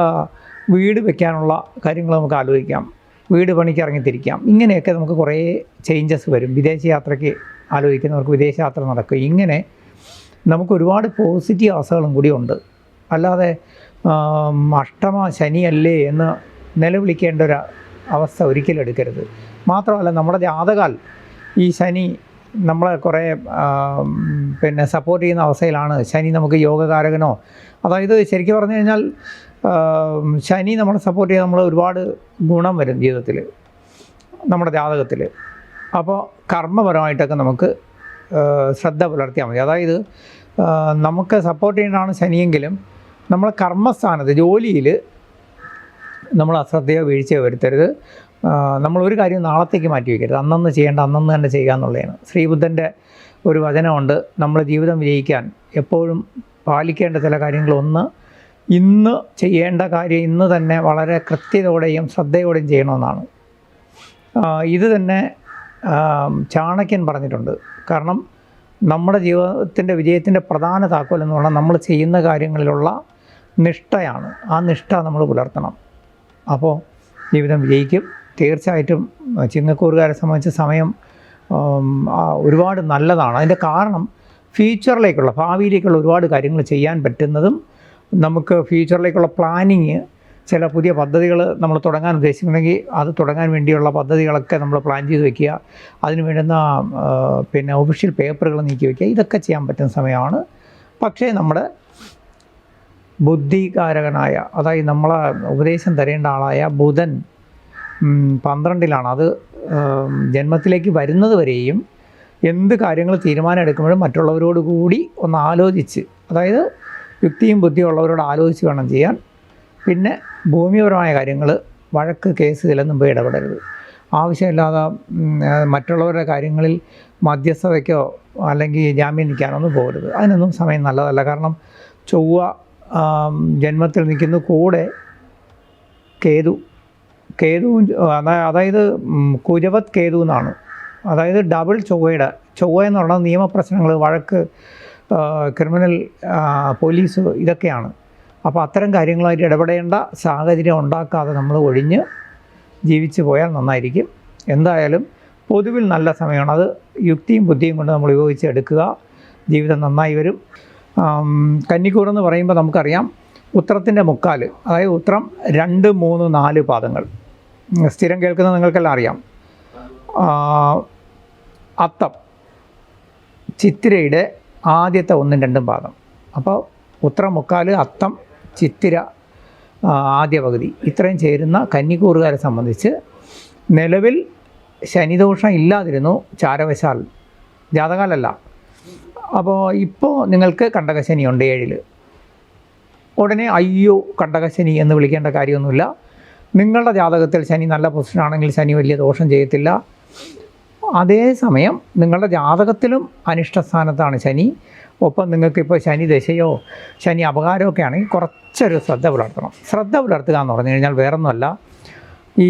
Speaker 1: വീട് വെക്കാനുള്ള കാര്യങ്ങൾ നമുക്ക് ആലോചിക്കാം, വീട് പണിക്ക് ഇറങ്ങിത്തിരിക്കാം. ഇങ്ങനെയൊക്കെ നമുക്ക് കുറേ ചേഞ്ചസ് വരും. വിദേശ യാത്രയ്ക്ക് ആലോചിക്കുന്നവർക്ക് വിദേശ യാത്ര നടക്കും. ഇങ്ങനെ നമുക്ക് ഒരുപാട് പോസിറ്റീവ് അവസ്ഥകളും കൂടി ഉണ്ട്. അല്ലാതെ അഷ്ടമ ശനിയല്ലേ എന്ന് നിലവിളിക്കേണ്ട ഒരു അവസ്ഥ ഒരിക്കലും എടുക്കരുത്. മാത്രമല്ല നമ്മുടെ ജാതകാൽ ഈ ശനി നമ്മളെ കുറേ പിന്നെ സപ്പോർട്ട് ചെയ്യുന്ന അവസ്ഥയിലാണ്. ശനി നമുക്ക് യോഗകാരകനോ, അതായത് ശരിക്കും പറഞ്ഞു കഴിഞ്ഞാൽ ശനി നമ്മളെ സപ്പോർട്ട് ചെയ്ത് നമ്മൾ ഒരുപാട് ഗുണം വരും ജീവിതത്തിൽ നമ്മുടെ ജാതകത്തിൽ. അപ്പോൾ കർമ്മപരമായിട്ടൊക്കെ നമുക്ക് ശ്രദ്ധ പുലർത്തിയാൽ മതി. അതായത് നമുക്ക് സപ്പോർട്ട് ചെയ്യുന്നതാണ് ശനിയെങ്കിലും നമ്മൾ കർമ്മസ്ഥാനത്ത് ജോലിയിൽ നമ്മൾ അശ്രദ്ധയോ വീഴ്ചയോ വരുത്തരുത്. നമ്മളൊരു കാര്യം നാളത്തേക്ക് മാറ്റി വയ്ക്കരുത്. അന്നന്ന് ചെയ്യേണ്ട അന്നന്ന് തന്നെ ചെയ്യുക എന്നുള്ളതാണ്. ശ്രീബുദ്ധൻ്റെ ഒരു വചനമുണ്ട്, നമ്മുടെ ജീവിതം വിജയിക്കാൻ എപ്പോഴും പാലിക്കേണ്ട ചില കാര്യങ്ങളൊന്ന്, ഇന്ന് ചെയ്യേണ്ട കാര്യം ഇന്ന് തന്നെ വളരെ കൃത്യതയോടെയും ശ്രദ്ധയോടെയും ചെയ്യണമെന്നാണ്. ഇത് തന്നെ ചാണക്യൻ പറഞ്ഞിട്ടുണ്ട്. കാരണം നമ്മുടെ ജീവിതത്തിൻ്റെ വിജയത്തിൻ്റെ പ്രധാന താക്കോൽ എന്ന് പറഞ്ഞാൽ നമ്മൾ ചെയ്യുന്ന കാര്യങ്ങളിലുള്ള നിഷ്ഠയാണ്. ആ നിഷ്ഠ നമ്മൾ പുലർത്തണം. അപ്പോൾ ജീവിതം വിജയിക്കും. തീർച്ചയായിട്ടും ചിങ്ങക്കൂറുകാരെ സംബന്ധിച്ച് സമയം ഒരുപാട് നല്ലതാണ്. അതിൻ്റെ കാരണം ഫ്യൂച്ചറിലേക്കുള്ള ഭാവിയിലേക്കുള്ള ഒരുപാട് കാര്യങ്ങൾ ചെയ്യാൻ പറ്റുന്നതും, നമുക്ക് ഫ്യൂച്ചറിലേക്കുള്ള പ്ലാനിങ്, ചില പുതിയ പദ്ധതികൾ നമ്മൾ തുടങ്ങാൻ ഉദ്ദേശിക്കുന്നുണ്ടെങ്കിൽ അത് തുടങ്ങാൻ വേണ്ടിയുള്ള പദ്ധതികളൊക്കെ നമ്മൾ പ്ലാൻ ചെയ്ത് വയ്ക്കുക. അതിന് വേണ്ടുന്ന പിന്നെ ഒഫീഷ്യൽ പേപ്പറുകൾ നീക്കി വയ്ക്കുക. ഇതൊക്കെ ചെയ്യാൻ പറ്റുന്ന സമയമാണ്. പക്ഷേ നമ്മുടെ ബുദ്ധികാരകനായ, അതായത് നമ്മളെ ഉപദേശം തരേണ്ട ആളായ ബുധൻ 12-ലാണ്. അത് ജന്മത്തിലേക്ക് വരുന്നത് വരെയും എന്ത് കാര്യങ്ങൾ തീരുമാനം എടുക്കുമ്പോഴും മറ്റുള്ളവരോട് കൂടി ഒന്ന് ആലോചിച്ച്, അതായത് യുക്തിയും ബുദ്ധിയും ഉള്ളവരോട് ആലോചിച്ച് വേണം ചെയ്യാൻ. പിന്നെ ഭൂമിപരമായ കാര്യങ്ങൾ, വഴക്ക്, കേസ് ഇതിലൊന്നും പോയി ഇടപെടരുത്. ആവശ്യമില്ലാതെ മറ്റുള്ളവരുടെ കാര്യങ്ങളിൽ മധ്യസ്ഥതയ്ക്കോ അല്ലെങ്കിൽ ജാമ്യം നിൽക്കാനൊന്നും പോകരുത്. അതിനൊന്നും സമയം നല്ലതല്ല. കാരണം ചൊവ്വ ജന്മത്തിൽ നിൽക്കുന്നു, കൂടെ കേതുവും, അതായത് കുജവത് കേതു എന്നാണ്. അതായത് ഡബിൾ ചൊവ്വ എന്ന് പറയുന്നത് നിയമപ്രശ്നങ്ങൾ, വഴക്ക്, ക്രിമിനൽ, പോലീസ്, ഇതൊക്കെയാണ്. അപ്പോൾ അത്തരം കാര്യങ്ങളായിട്ട് ഇടപെടേണ്ട സാഹചര്യം ഉണ്ടാക്കാതെ നമ്മൾ ഒഴിഞ്ഞ് ജീവിച്ചു പോയാൽ നന്നായിരിക്കും. എന്തായാലും പൊതുവിൽ നല്ല സമയമാണ്. അത് യുക്തിയും ബുദ്ധിയും കൊണ്ട് നമ്മൾ ഉപയോഗിച്ച് എടുക്കുക, ജീവിതം നന്നായി വരും. കന്നിക്കൂറെന്ന് പറയുമ്പോൾ നമുക്കറിയാം ഉത്രത്തിൻ്റെ മുക്കാൽ, അതായത് ഉത്രം 2, 3, 4 പാദങ്ങൾ സ്ഥിരം കേൾക്കുന്നത് നിങ്ങൾക്കെല്ലാം അറിയാം. അത്തം ചിത്തിരയുടെ ആദ്യത്തെ 1, 2 പാദം. അപ്പോൾ ഉത്രം, മുക്കാൽ, അത്തം, ചിത്തിര ആദ്യ പകുതി, ഇത്രയും ചേരുന്ന കന്നിക്കൂറുകാരെ സംബന്ധിച്ച് നിലവിൽ ശനിദോഷം ഇല്ലാതിരുന്നു, ചാരവശാൽ, ജാതകാലല്ല. അപ്പോൾ ഇപ്പോൾ നിങ്ങൾക്ക് കണ്ടകശനിയുണ്ട് 7-ൽ. ഉടനെ അയ്യോ കണ്ടകശനി എന്ന് വിളിക്കേണ്ട കാര്യമൊന്നുമില്ല. നിങ്ങളുടെ ജാതകത്തിൽ ശനി നല്ല പൊസിഷനാണെങ്കിൽ ശനി വലിയ ദോഷം ചെയ്യത്തില്ല. അതേസമയം നിങ്ങളുടെ ജാതകത്തിലും അനിഷ്ടസ്ഥാനത്താണ് ശനി. ഒപ്പം നിങ്ങൾക്കിപ്പോൾ ശനി ദശയോ ശനി അപകാരമൊക്കെ ആണെങ്കിൽ കുറച്ചൊരു ശ്രദ്ധ പുലർത്തണം. ശ്രദ്ധ പുലർത്തുക എന്ന് പറഞ്ഞു കഴിഞ്ഞാൽ വേറൊന്നുമല്ല, ഈ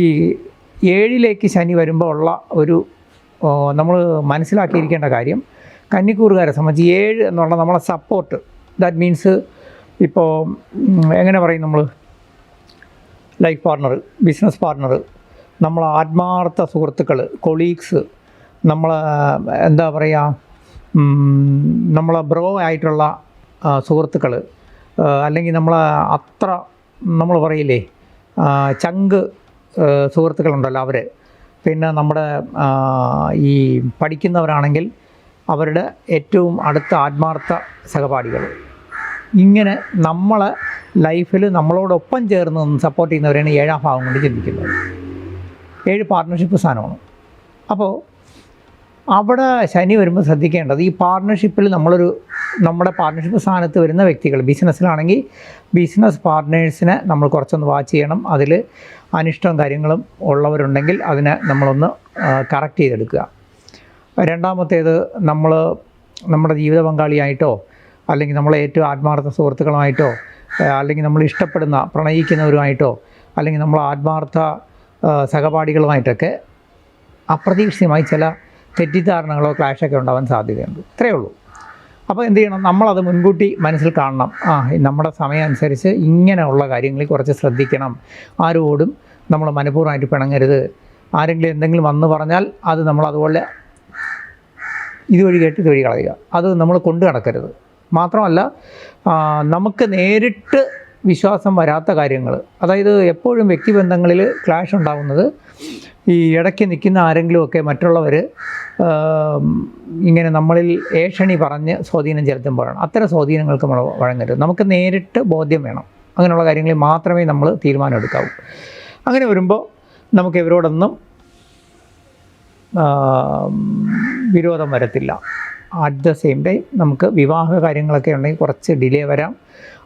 Speaker 1: 7ലേക്ക് ശനി വരുമ്പോൾ ഉള്ള ഒരു നമ്മൾ മനസ്സിലാക്കിയിരിക്കേണ്ട കാര്യം, കന്നിക്കൂറുകാരെ സംബന്ധിച്ച് 7 എന്നുള്ള നമ്മളെ സപ്പോർട്ട്, ദാറ്റ് മീൻസ് ഇപ്പോൾ എങ്ങനെ പറയും, നമ്മൾ ലൈഫ് പാർട്ണർ, ബിസിനസ് പാർട്ണർ, നമ്മളെ ആത്മാർത്ഥ സുഹൃത്തുക്കൾ, കൊളീഗ്സ്, നമ്മളെ എന്താ പറയുക, നമ്മളെ ബ്രോ ആയിട്ടുള്ള സുഹൃത്തുക്കൾ, അല്ലെങ്കിൽ നമ്മളെ അത്ര നമ്മൾ പറയില്ലേ ചങ്ക് സുഹൃത്തുക്കളുണ്ടല്ലോ അവർ, പിന്നെ നമ്മുടെ ഈ പഠിക്കുന്നവരാണെങ്കിൽ അവരുടെ ഏറ്റവും അടുത്ത ആത്മാർത്ഥ സഹപാഠികൾ, ഇങ്ങനെ നമ്മളെ ലൈഫിൽ നമ്മളോടൊപ്പം ചേർന്ന് സപ്പോർട്ട് ചെയ്യുന്നവരെയാണ് 7ാം ഭാവം കൊണ്ട് ചിന്തിക്കുന്നത്. 7 പാർട്ട്ണർഷിപ്പ് സ്ഥാനമാണ്. അപ്പോൾ അവിടെ ശനി വരുമ്പോൾ ശ്രദ്ധിക്കേണ്ടത്, ഈ പാർട്ട്ണർഷിപ്പിൽ നമ്മുടെ പാർട്ട്ണർഷിപ്പ് സ്ഥാനത്ത് വരുന്ന വ്യക്തികൾ, ബിസിനസ്സിലാണെങ്കിൽ ബിസിനസ് പാർട്ട്നേഴ്സിനെ നമ്മൾ കുറച്ചൊന്ന് വാച്ച് ചെയ്യണം. അതിൽ അനിഷ്ടം കാര്യങ്ങളും ഉള്ളവരുണ്ടെങ്കിൽ അതിനെ നമ്മളൊന്ന് കറക്റ്റ് ചെയ്തെടുക്കുക. രണ്ടാമത്തേത്, നമ്മുടെ ജീവിത പങ്കാളിയായിട്ടോ അല്ലെങ്കിൽ നമ്മളെ ഏറ്റവും ആത്മാർത്ഥ സുഹൃത്തുക്കളുമായിട്ടോ അല്ലെങ്കിൽ നമ്മൾ ഇഷ്ടപ്പെടുന്ന പ്രണയിക്കുന്നവരുമായിട്ടോ അല്ലെങ്കിൽ നമ്മൾ ആത്മാർത്ഥ സഹപാഠികളുമായിട്ടൊക്കെ അപ്രതീക്ഷിതമായി ചില തെറ്റിദ്ധാരണകളോ ക്ലാഷൊക്കെ ഉണ്ടാവാൻ സാധ്യതയുണ്ട്. ഇത്രയേ ഉള്ളൂ. അപ്പോൾ എന്ത് ചെയ്യണം, നമ്മളത് മുൻകൂട്ടി മനസ്സിൽ കാണണം. നമ്മുടെ സമയം അനുസരിച്ച് ഇങ്ങനെയുള്ള കാര്യങ്ങളിൽ കുറച്ച് ശ്രദ്ധിക്കണം. ആരോടും നമ്മൾ മനഃപൂർവ്വമായിട്ട് പിണങ്ങരുത്. ആരെങ്കിലും എന്തെങ്കിലും വന്ന് പറഞ്ഞാൽ അത് നമ്മൾ അതുപോലെ ഇതുവഴി കേട്ട് ഇതുവഴി കളയുക, അത് നമ്മൾ കൊണ്ടു നടക്കരുത്. മാത്രമല്ല, നമുക്ക് നേരിട്ട് വിശ്വാസം വരാത്ത കാര്യങ്ങൾ, അതായത് എപ്പോഴും വ്യക്തിബന്ധങ്ങളിൽ ക്ലാഷ് ഉണ്ടാകുന്നത് ഈ ഇടയ്ക്ക് നിൽക്കുന്ന ആരെങ്കിലുമൊക്കെ മറ്റുള്ളവർ ഇങ്ങനെ നമ്മളിൽ ഏഷണി പറഞ്ഞ് സ്വാധീനം ചെലുത്തുമ്പോഴാണ്. അത്തരം സ്വാധീനങ്ങൾക്ക് നമ്മൾ വഴങ്ങരുത്. നമുക്ക് നേരിട്ട് ബോധ്യം വേണം. അങ്ങനെയുള്ള കാര്യങ്ങളിൽ മാത്രമേ നമ്മൾ തീരുമാനം എടുക്കാവൂ. അങ്ങനെ വരുമ്പോൾ നമുക്ക് ഇവരോടൊന്നും വിരോധം വരത്തില്ല. അറ്റ് ദ സെയിം ടൈം നമുക്ക് വിവാഹ കാര്യങ്ങളൊക്കെ ഉണ്ടെങ്കിൽ കുറച്ച് ഡിലേ വരാം.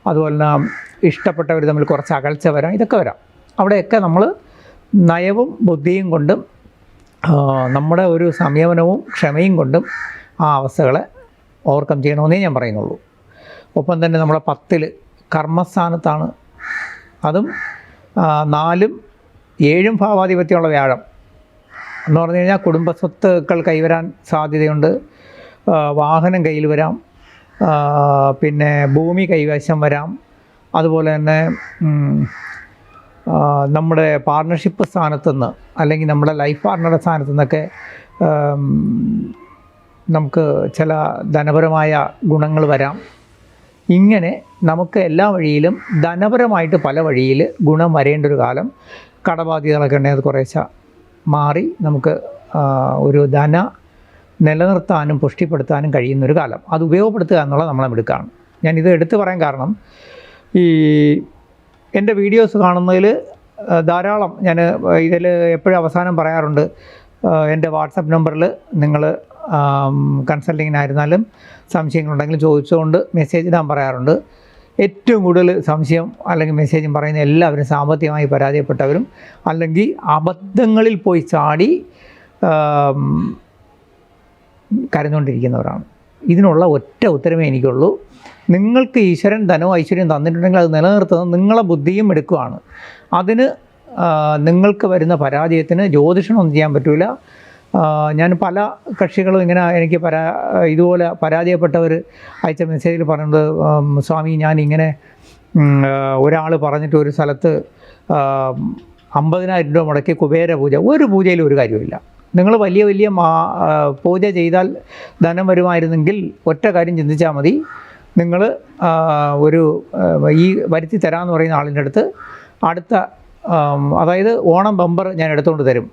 Speaker 1: അതുപോലെ തന്നെ ഇഷ്ടപ്പെട്ടവർ തമ്മിൽ കുറച്ച് അകൽച്ച വരാം. ഇതൊക്കെ വരാം. അവിടെയൊക്കെ നമ്മൾ നയവും ബുദ്ധിയും കൊണ്ടും നമ്മുടെ ഒരു സംയമനവും ക്ഷമയും കൊണ്ടും ആ അവസ്ഥകളെ ഓവർകം ചെയ്യണമെന്നേ ഞാൻ പറയുന്നുള്ളൂ. ഒപ്പം തന്നെ നമ്മുടെ 10ൽ കർമ്മസ്ഥാനത്താണ്, അതും 4ഉം 7ഉം ഭാവാധിപത്യമുള്ള വ്യാഴം എന്ന് പറഞ്ഞു കഴിഞ്ഞാൽ കുടുംബസ്വത്തുക്കൾ കൈവരാൻ സാധ്യതയുണ്ട്. വാഹനം കയ്യിൽ വരാം, പിന്നെ ഭൂമി കൈവശം വരാം. അതുപോലെ തന്നെ നമ്മുടെ പാർട്ണർഷിപ്പ് സ്ഥാനത്തുനിന്ന് അല്ലെങ്കിൽ നമ്മുടെ ലൈഫ് പാർട്ണറുടെ സ്ഥാനത്തു നിന്നൊക്കെ നമുക്ക് ചില ധനപരമായ ഗുണങ്ങൾ വരാം. ഇങ്ങനെ നമുക്ക് എല്ലാ വഴിയിലും ധനപരമായിട്ട് പല വഴിയിൽ ഗുണം വരേണ്ട ഒരു കാലം. കടബാധ്യതകളൊക്കെ ഉണ്ടെങ്കിൽ അത് കുറേശ്ശെ മാറി നമുക്ക് ഒരു ധന നിലനിർത്താനും പുഷ്ടിപ്പെടുത്താനും കഴിയുന്നൊരു കാലം. അത് ഉപയോഗപ്പെടുത്തുക എന്നുള്ളത് നമ്മളെ മിടുക്കാണ്. ഞാനിത് എടുത്തു പറയാൻ കാരണം, ഈ എൻ്റെ വീഡിയോസ് കാണുന്നതിൽ ധാരാളം ഞാൻ ഇതിൽ എപ്പോഴും അവസാനം പറയാറുണ്ട്, എൻ്റെ വാട്സപ്പ് നമ്പറിൽ നിങ്ങൾ കൺസൾട്ടിങ്ങിനായിരുന്നാലും സംശയങ്ങളുണ്ടെങ്കിൽ ചോദിച്ചുകൊണ്ട് മെസ്സേജ് ഇടാൻ പറയാറുണ്ട്. ഏറ്റവും കൂടുതൽ സംശയം അല്ലെങ്കിൽ മെസ്സേജും പറയുന്ന എല്ലാവരും സാമ്പത്തികമായി പരാജയപ്പെട്ടവരും അല്ലെങ്കിൽ അബദ്ധങ്ങളിൽ പോയി ചാടി കരഞ്ഞുകൊണ്ടിരിക്കുന്നവരാണ്. ഇതിനുള്ള ഒറ്റ ഉത്തരമേ എനിക്കുള്ളൂ. നിങ്ങൾക്ക് ഈശ്വരൻ ധനവും ഐശ്വര്യം തന്നിട്ടുണ്ടെങ്കിൽ അത് നിലനിർത്തുന്നത് നിങ്ങളെ ബുദ്ധിയും എടുക്കുകയാണ്. അതിന് നിങ്ങൾക്ക് വരുന്ന പരാജയത്തിന് ജ്യോതിഷമൊന്നും ചെയ്യാൻ പറ്റില്ല. ഞാൻ പല കക്ഷികളും ഇങ്ങനെ എനിക്ക് ഇതുപോലെ പരാജയപ്പെട്ടവർ അയച്ച മെസ്സേജിൽ പറയുന്നത്, സ്വാമി ഞാനിങ്ങനെ ഒരാൾ പറഞ്ഞിട്ട് ഒരു സ്ഥലത്ത് 50,000 രൂപ മുടക്കി കുബേര പൂജ, ഒരു പൂജയിലും ഒരു കാര്യമില്ല. നിങ്ങൾ വലിയ വലിയ പൂജ ചെയ്താൽ ധനം വരുമായിരുന്നെങ്കിൽ ഒറ്റ കാര്യം ചിന്തിച്ചാൽ മതി. നിങ്ങൾ ഈ വരുത്തി തരാമെന്ന് പറയുന്ന ആളിൻ്റെ അടുത്ത് അടുത്ത അതായത് ഓണം ബമ്പർ ഞാൻ എടുത്തുകൊണ്ട് തരും,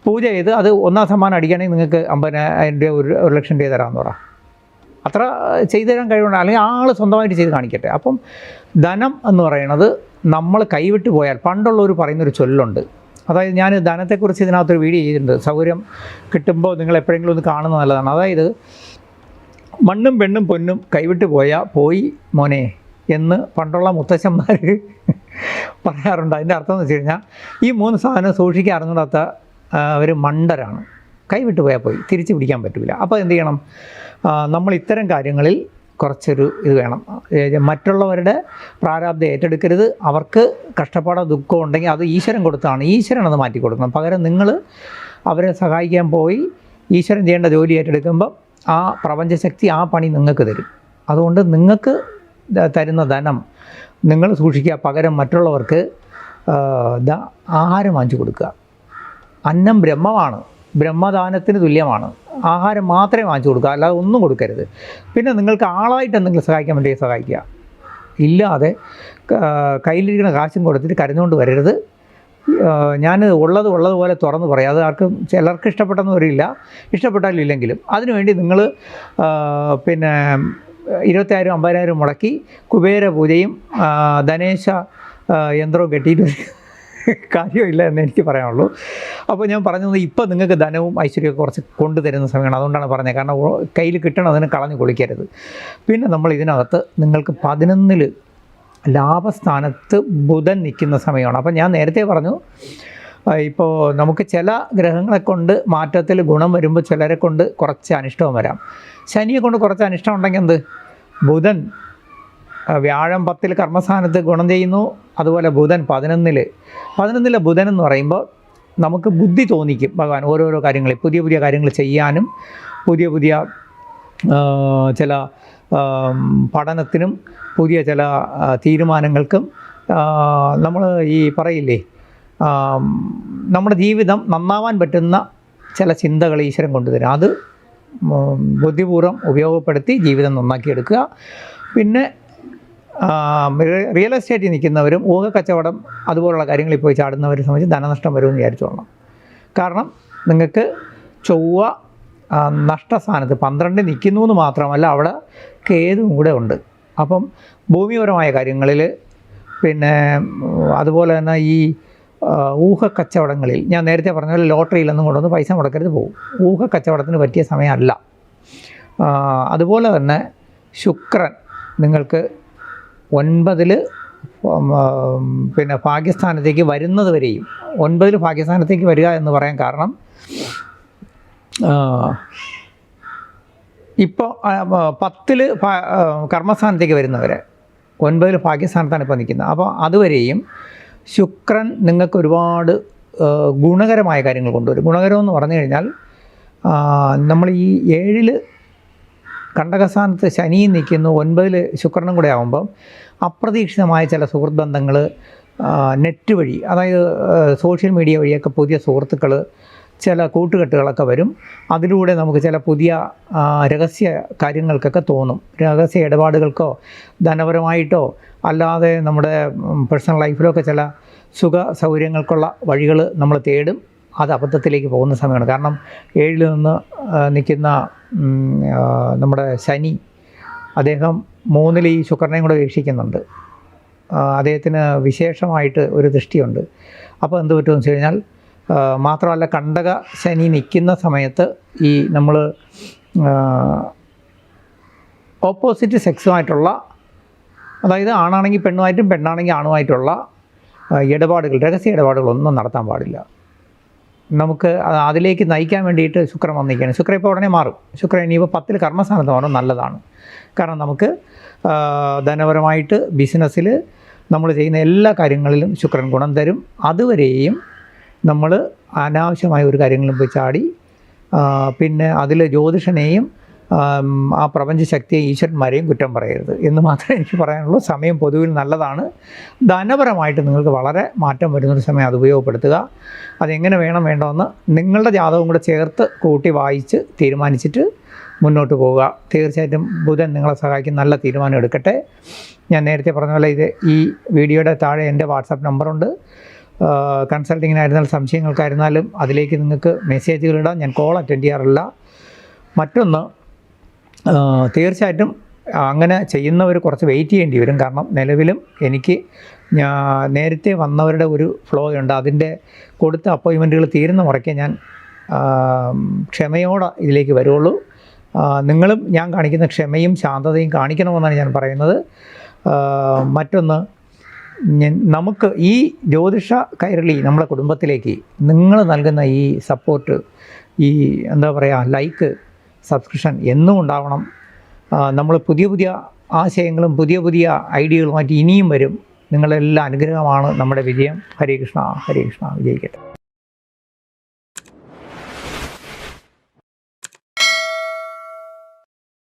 Speaker 1: പൂജ ചെയ്ത് അത് 1ാം സമ്മാനം അടിക്കുകയാണെങ്കിൽ നിങ്ങൾക്ക് 50,000 രൂപ 1 ലക്ഷം രൂപ തരാമെന്ന് പറ. അത്ര ചെയ്തു തരാൻ കഴിവുണ്ട്, അല്ലെങ്കിൽ ആൾ സ്വന്തമായിട്ട് ചെയ്ത് കാണിക്കട്ടെ. അപ്പം ധനം എന്ന് പറയുന്നത് നമ്മൾ കൈവിട്ട് പോയാൽ, പണ്ടുള്ളവർ പറയുന്നൊരു ചൊല്ലുണ്ട്. അതായത് ഞാൻ ധനത്തെക്കുറിച്ച് ഇതിനകത്തൊരു വീഡിയോ ചെയ്തിട്ടുണ്ട്. സൗകര്യം കിട്ടുമ്പോൾ നിങ്ങൾ എപ്പോഴെങ്കിലും ഒന്ന് കാണുന്നത് നല്ലതാണ്. അതായത് മണ്ണും പെണ്ണും പൊന്നും കൈവിട്ട് പോയി മോനെ എന്ന് പണ്ടുള്ള മുത്തശ്ശന്മാർ പറയാറുണ്ട്. അതിൻ്റെ അർത്ഥം എന്ന് വെച്ച് കഴിഞ്ഞാൽ ഈ 3 സാധനം സൂക്ഷിക്കാൻ അറിഞ്ഞൂടാത്ത അവർ മണ്ടരാണ്. കൈവിട്ട് പോയാൽ പോയി, തിരിച്ച് പിടിക്കാൻ പറ്റില്ല. അപ്പോൾ എന്ത് ചെയ്യണം? നമ്മൾ ഇത്തരം കാര്യങ്ങളിൽ കുറച്ചൊരു ഇത് വേണം. മറ്റുള്ളവരുടെ പ്രാരാബ്ധം ഏറ്റെടുക്കരുത്. അവർക്ക് കഷ്ടപ്പാടോ ദുഃഖമോ ഉണ്ടെങ്കിൽ അത് ഈശ്വരൻ കൊടുത്താണ്, ഈശ്വരൻ അത് മാറ്റി കൊടുക്കണം. പകരം നിങ്ങൾ അവരെ സഹായിക്കാൻ പോയി ഈശ്വരൻ ചെയ്യേണ്ട ജോലി ഏറ്റെടുക്കുമ്പം ആ പ്രപഞ്ചശക്തി ആ പണി നിങ്ങൾക്ക് തരും. അതുകൊണ്ട് നിങ്ങൾക്ക് തരുന്ന ധനം നിങ്ങൾ സൂക്ഷിക്കുക. പകരം മറ്റുള്ളവർക്ക് ആഹാരം വാങ്ങിച്ചു കൊടുക്കുക. അന്നം ബ്രഹ്മമാണ്, ബ്രഹ്മദാനത്തിന് തുല്യമാണ്. ആഹാരം മാത്രമേ വാങ്ങിച്ചു കൊടുക്കുക, അല്ലാതെ ഒന്നും കൊടുക്കരുത്. പിന്നെ നിങ്ങൾക്ക് ആളായിട്ട് എന്തെങ്കിലും സഹായിക്കാൻ വേണ്ടി സഹായിക്കുക. ഇല്ലാതെ കയ്യിലിരിക്കുന്ന കാശും കൊടുത്തിട്ട് കരഞ്ഞുകൊണ്ട് വരരുത്. ഞാൻ ഉള്ളതുപോലെ തുറന്ന് പറയാം. അത് ആർക്കും ചിലർക്ക് ഇഷ്ടപ്പെട്ടെന്ന് വരില്ല, ഇഷ്ടപ്പെട്ടാലും ഇല്ലെങ്കിലും അതിനുവേണ്ടി നിങ്ങൾ പിന്നെ 20,000 50,000 മുടക്കി കുബേര പൂജയും ധനേശ യന്ത്രവും കെട്ടിയിട്ട് കാര്യമില്ല എന്ന് എനിക്ക് പറയാനുള്ളൂ. അപ്പോൾ ഞാൻ പറഞ്ഞത് ഇപ്പം നിങ്ങൾക്ക് ധനവും ഐശ്വര്യമൊക്കെ കുറച്ച് കൊണ്ടുതരുന്ന സമയമാണ്. അതുകൊണ്ടാണ് പറഞ്ഞത്. കാരണം കയ്യിൽ കിട്ടണതിന് കളഞ്ഞു കുളിക്കരുത്. പിന്നെ നമ്മൾ ഇതിനകത്ത് നിങ്ങൾക്ക് 11 ലാഭസ്ഥാനത്ത് ബുധൻ നിൽക്കുന്ന സമയമാണ്. അപ്പം ഞാൻ നേരത്തെ പറഞ്ഞു, ഇപ്പോൾ നമുക്ക് ചില ഗ്രഹങ്ങളെ കൊണ്ട് മാറ്റത്തിൽ ഗുണം വരുമ്പോൾ ചിലരെ കൊണ്ട് കുറച്ച് അനിഷ്ടവും വരാം. ശനിയെ കൊണ്ട് കുറച്ച് അനിഷ്ടം ഉണ്ടെങ്കിൽ എന്ത്? ബുധൻ വ്യാഴം 10 കർമ്മസ്ഥാനത്ത് ഗുണം ചെയ്യുന്നു. അതുപോലെ ബുധൻ 11 ബുധൻ എന്ന് പറയുമ്പോൾ നമുക്ക് ബുദ്ധി തോന്നിക്കും ഭഗവാൻ ഓരോരോ കാര്യങ്ങൾ, പുതിയ കാര്യങ്ങൾ ചെയ്യാനും പുതിയ ചില പഠനത്തിനും പുതിയ ചില തീരുമാനങ്ങൾക്കും നമ്മൾ ഈ പറയില്ലേ, നമ്മുടെ ജീവിതം നന്നാവാൻ പറ്റുന്ന ചില ചിന്തകൾ ഈശ്വരൻ കൊണ്ടുതരും. അത് ബുദ്ധിപൂർവ്വം ഉപയോഗപ്പെടുത്തി ജീവിതം നന്നാക്കിയെടുക്കുക. പിന്നെ റിയൽ എസ്റ്റേറ്റിൽ നിൽക്കുന്നവരും ഊഹക്കച്ചവടം അതുപോലുള്ള കാര്യങ്ങളിൽ പോയി ചാടുന്നവരെ സംബന്ധിച്ച് ധനനഷ്ടം വരുമെന്ന് വിചാരിച്ചോളണം. കാരണം നിങ്ങൾക്ക് ചൊവ്വ നഷ്ടസ്ഥാനത്ത് 12 നിൽക്കുന്നു എന്ന് മാത്രമല്ല അവിടെ കേതുവും കൂടെ ഉണ്ട്. അപ്പം ഭൂമിപരമായ കാര്യങ്ങളിൽ പിന്നെ അതുപോലെ തന്നെ ഈ ഊഹക്കച്ചവടങ്ങളിൽ ഞാൻ നേരത്തെ പറഞ്ഞ പോലെ ലോട്ടറിയിലൊന്നും കൊണ്ടുവന്ന് പൈസ മുടക്കരുത്, പോകും. ഊഹക്കച്ചവടത്തിന് പറ്റിയ സമയമല്ല. അതുപോലെ തന്നെ ശുക്രൻ നിങ്ങൾക്ക് 9 പിന്നെ ഭാഗ്യസ്ഥാനത്തേക്ക് വരുന്നത് വരെയും 9 ഭാഗ്യസ്ഥാനത്തേക്ക് വരിക എന്ന് പറയാൻ കാരണം ഇപ്പോൾ 10 കർമ്മസ്ഥാനത്തേക്ക് വരുന്നവരെ 9 ഭാഗ്യസ്ഥാനത്താണ് ഇപ്പോൾ നിൽക്കുന്നത്. അപ്പോൾ അതുവരെയും ശുക്രൻ നിങ്ങൾക്ക് ഒരുപാട് ഗുണകരമായ കാര്യങ്ങൾ കൊണ്ടുവരും. ഗുണകരമെന്ന് പറഞ്ഞു കഴിഞ്ഞാൽ നമ്മൾ ഈ 7 കണ്ടകസ്ഥാനത്ത് ശനിയും നിൽക്കുന്നു, 9 ശുക്രനും കൂടെ ആകുമ്പം അപ്രതീക്ഷിതമായ ചില സുഹൃത്ത് ബന്ധങ്ങൾ നെറ്റ് വഴി, അതായത് സോഷ്യൽ മീഡിയ വഴിയൊക്കെ പുതിയ സുഹൃത്തുക്കൾ, ചില കൂട്ടുകെട്ടുകളൊക്കെ വരും. അതിലൂടെ നമുക്ക് ചില പുതിയ രഹസ്യ കാര്യങ്ങൾക്കൊക്കെ തോന്നും. രഹസ്യ ഇടപാടുകൾക്കോ ധനപരമായിട്ടോ അല്ലാതെ നമ്മുടെ പേഴ്സണൽ ലൈഫിലൊക്കെ ചില സുഖ സൗകര്യങ്ങൾക്കുള്ള വഴികൾ നമ്മൾ തേടും. അത് അബദ്ധത്തിലേക്ക് പോകുന്ന സമയമാണ്. കാരണം 7 നിന്ന് നിൽക്കുന്ന നമ്മുടെ ശനി അദ്ദേഹം 3 ഈ ശുക്രനെയും കൂടെ വീക്ഷിക്കുന്നുണ്ട്. അദ്ദേഹത്തിന് വിശേഷമായിട്ട് ഒരു ദൃഷ്ടിയുണ്ട്. അപ്പോൾ എന്ത് പറ്റുമെന്ന് വെച്ച് കഴിഞ്ഞാൽ മാത്രമല്ല കണ്ടക ശനി നിൽക്കുന്ന സമയത്ത് ഈ നമ്മൾ ഓപ്പോസിറ്റ് സെക്സുമായിട്ടുള്ള, അതായത് ആണാണെങ്കിൽ പെണ്ണുമായിട്ടും പെണ്ണാണെങ്കിൽ ആണുമായിട്ടുള്ള ഇടപാടുകൾ, രഹസ്യ ഇടപാടുകളൊന്നും നടത്താൻ പാടില്ല. നമുക്ക് അതിലേക്ക് നയിക്കാൻ വേണ്ടിയിട്ട് ശുക്രൻ വന്നിരിക്കുകയാണ്. ശുക്രൻ ഇപ്പോൾ ഉടനെ മാറും. ശുക്രൻ ഇനിയിപ്പോൾ 10 കർമ്മസ്ഥാനത്ത് മാറും, നല്ലതാണ്. കാരണം നമുക്ക് ധനപരമായിട്ട് ബിസിനസ്സിൽ നമ്മൾ ചെയ്യുന്ന എല്ലാ കാര്യങ്ങളിലും ശുക്രൻ ഗുണം തരും. അതുവരെയും നമ്മൾ അനാവശ്യമായ ഒരു കാര്യങ്ങളും പോയി ചാടി പിന്നെ അതിൽ ജ്യോതിഷനെയും ആ പ്രപഞ്ചശക്തിയെ ഈശ്വരന്മാരെയും കുറ്റം പറയരുത് എന്ന് മാത്രമേ എനിക്ക് പറയാനുള്ളൂ. സമയം പൊതുവിൽ നല്ലതാണ്. ധനപരമായിട്ട് നിങ്ങൾക്ക് വളരെ മാറ്റം വരുന്നൊരു സമയം അത് ഉപയോഗപ്പെടുത്തുക. അതെങ്ങനെ വേണമെന്ന് നിങ്ങളുടെ ജാതകവും കൂടെ ചേർത്ത് കൂട്ടി വായിച്ച് തീരുമാനിച്ചിട്ട് മുന്നോട്ട് പോവുക. തീർച്ചയായിട്ടും ബുധൻ നിങ്ങളെ സഹായിക്കും. നല്ല തീരുമാനം എടുക്കട്ടെ. ഞാൻ നേരത്തെ പറഞ്ഞ പോലെ ഈ വീഡിയോയുടെ താഴെ എൻ്റെ വാട്സാപ്പ് നമ്പറുണ്ട്. കൺസൾട്ടിങ്ങിനായിരുന്നാലും സംശയങ്ങൾക്കായിരുന്നാലും അതിലേക്ക് നിങ്ങൾക്ക് മെസ്സേജുകളിടാം. ഞാൻ കോൾ അറ്റൻഡ് ചെയ്യാറില്ല. മറ്റൊന്ന്, തീർച്ചയായിട്ടും അങ്ങനെ ചെയ്യുന്നവർ കുറച്ച് വെയിറ്റ് ചെയ്യേണ്ടി വരും. കാരണം നിലവിലും എനിക്ക് നേരത്തെ വന്നവരുടെ ഒരു ഫ്ലോ ഉണ്ട്. അതിൻ്റെ കൊടുത്ത അപ്പോയിൻമെൻറ്റുകൾ തീരുന്ന മുറയ്ക്ക് ഞാൻ ക്ഷമയോടെ ഇതിലേക്ക് വരുള്ളൂ. നിങ്ങളും ഞാൻ കാണിക്കുന്ന ക്ഷമയും ശാന്തതയും കാണിക്കണമെന്നാണ് ഞാൻ പറയുന്നത്. മറ്റൊന്ന്, നമുക്ക് ഈ ജ്യോതിഷ കൈരളി നമ്മളെ കുടുംബത്തിലേക്ക് നിങ്ങൾ നൽകുന്ന ഈ സപ്പോർട്ട്, ഈ എന്താ പറയുക, ലൈക്ക്, സബ്സ്ക്രിപ്ഷൻ എന്നും ഉണ്ടാവണം. നമ്മൾ പുതിയ പുതിയ ആശയങ്ങളും പുതിയ പുതിയ ഐഡിയകളുമായിട്ട് ഇനിയും വരും. നിങ്ങളെല്ലാം അനുഗ്രഹമാണ് നമ്മുടെ വിജയം. ഹരേ കൃഷ്ണ, ഹരേ കൃഷ്ണ. വിജയിക്കട്ടെ.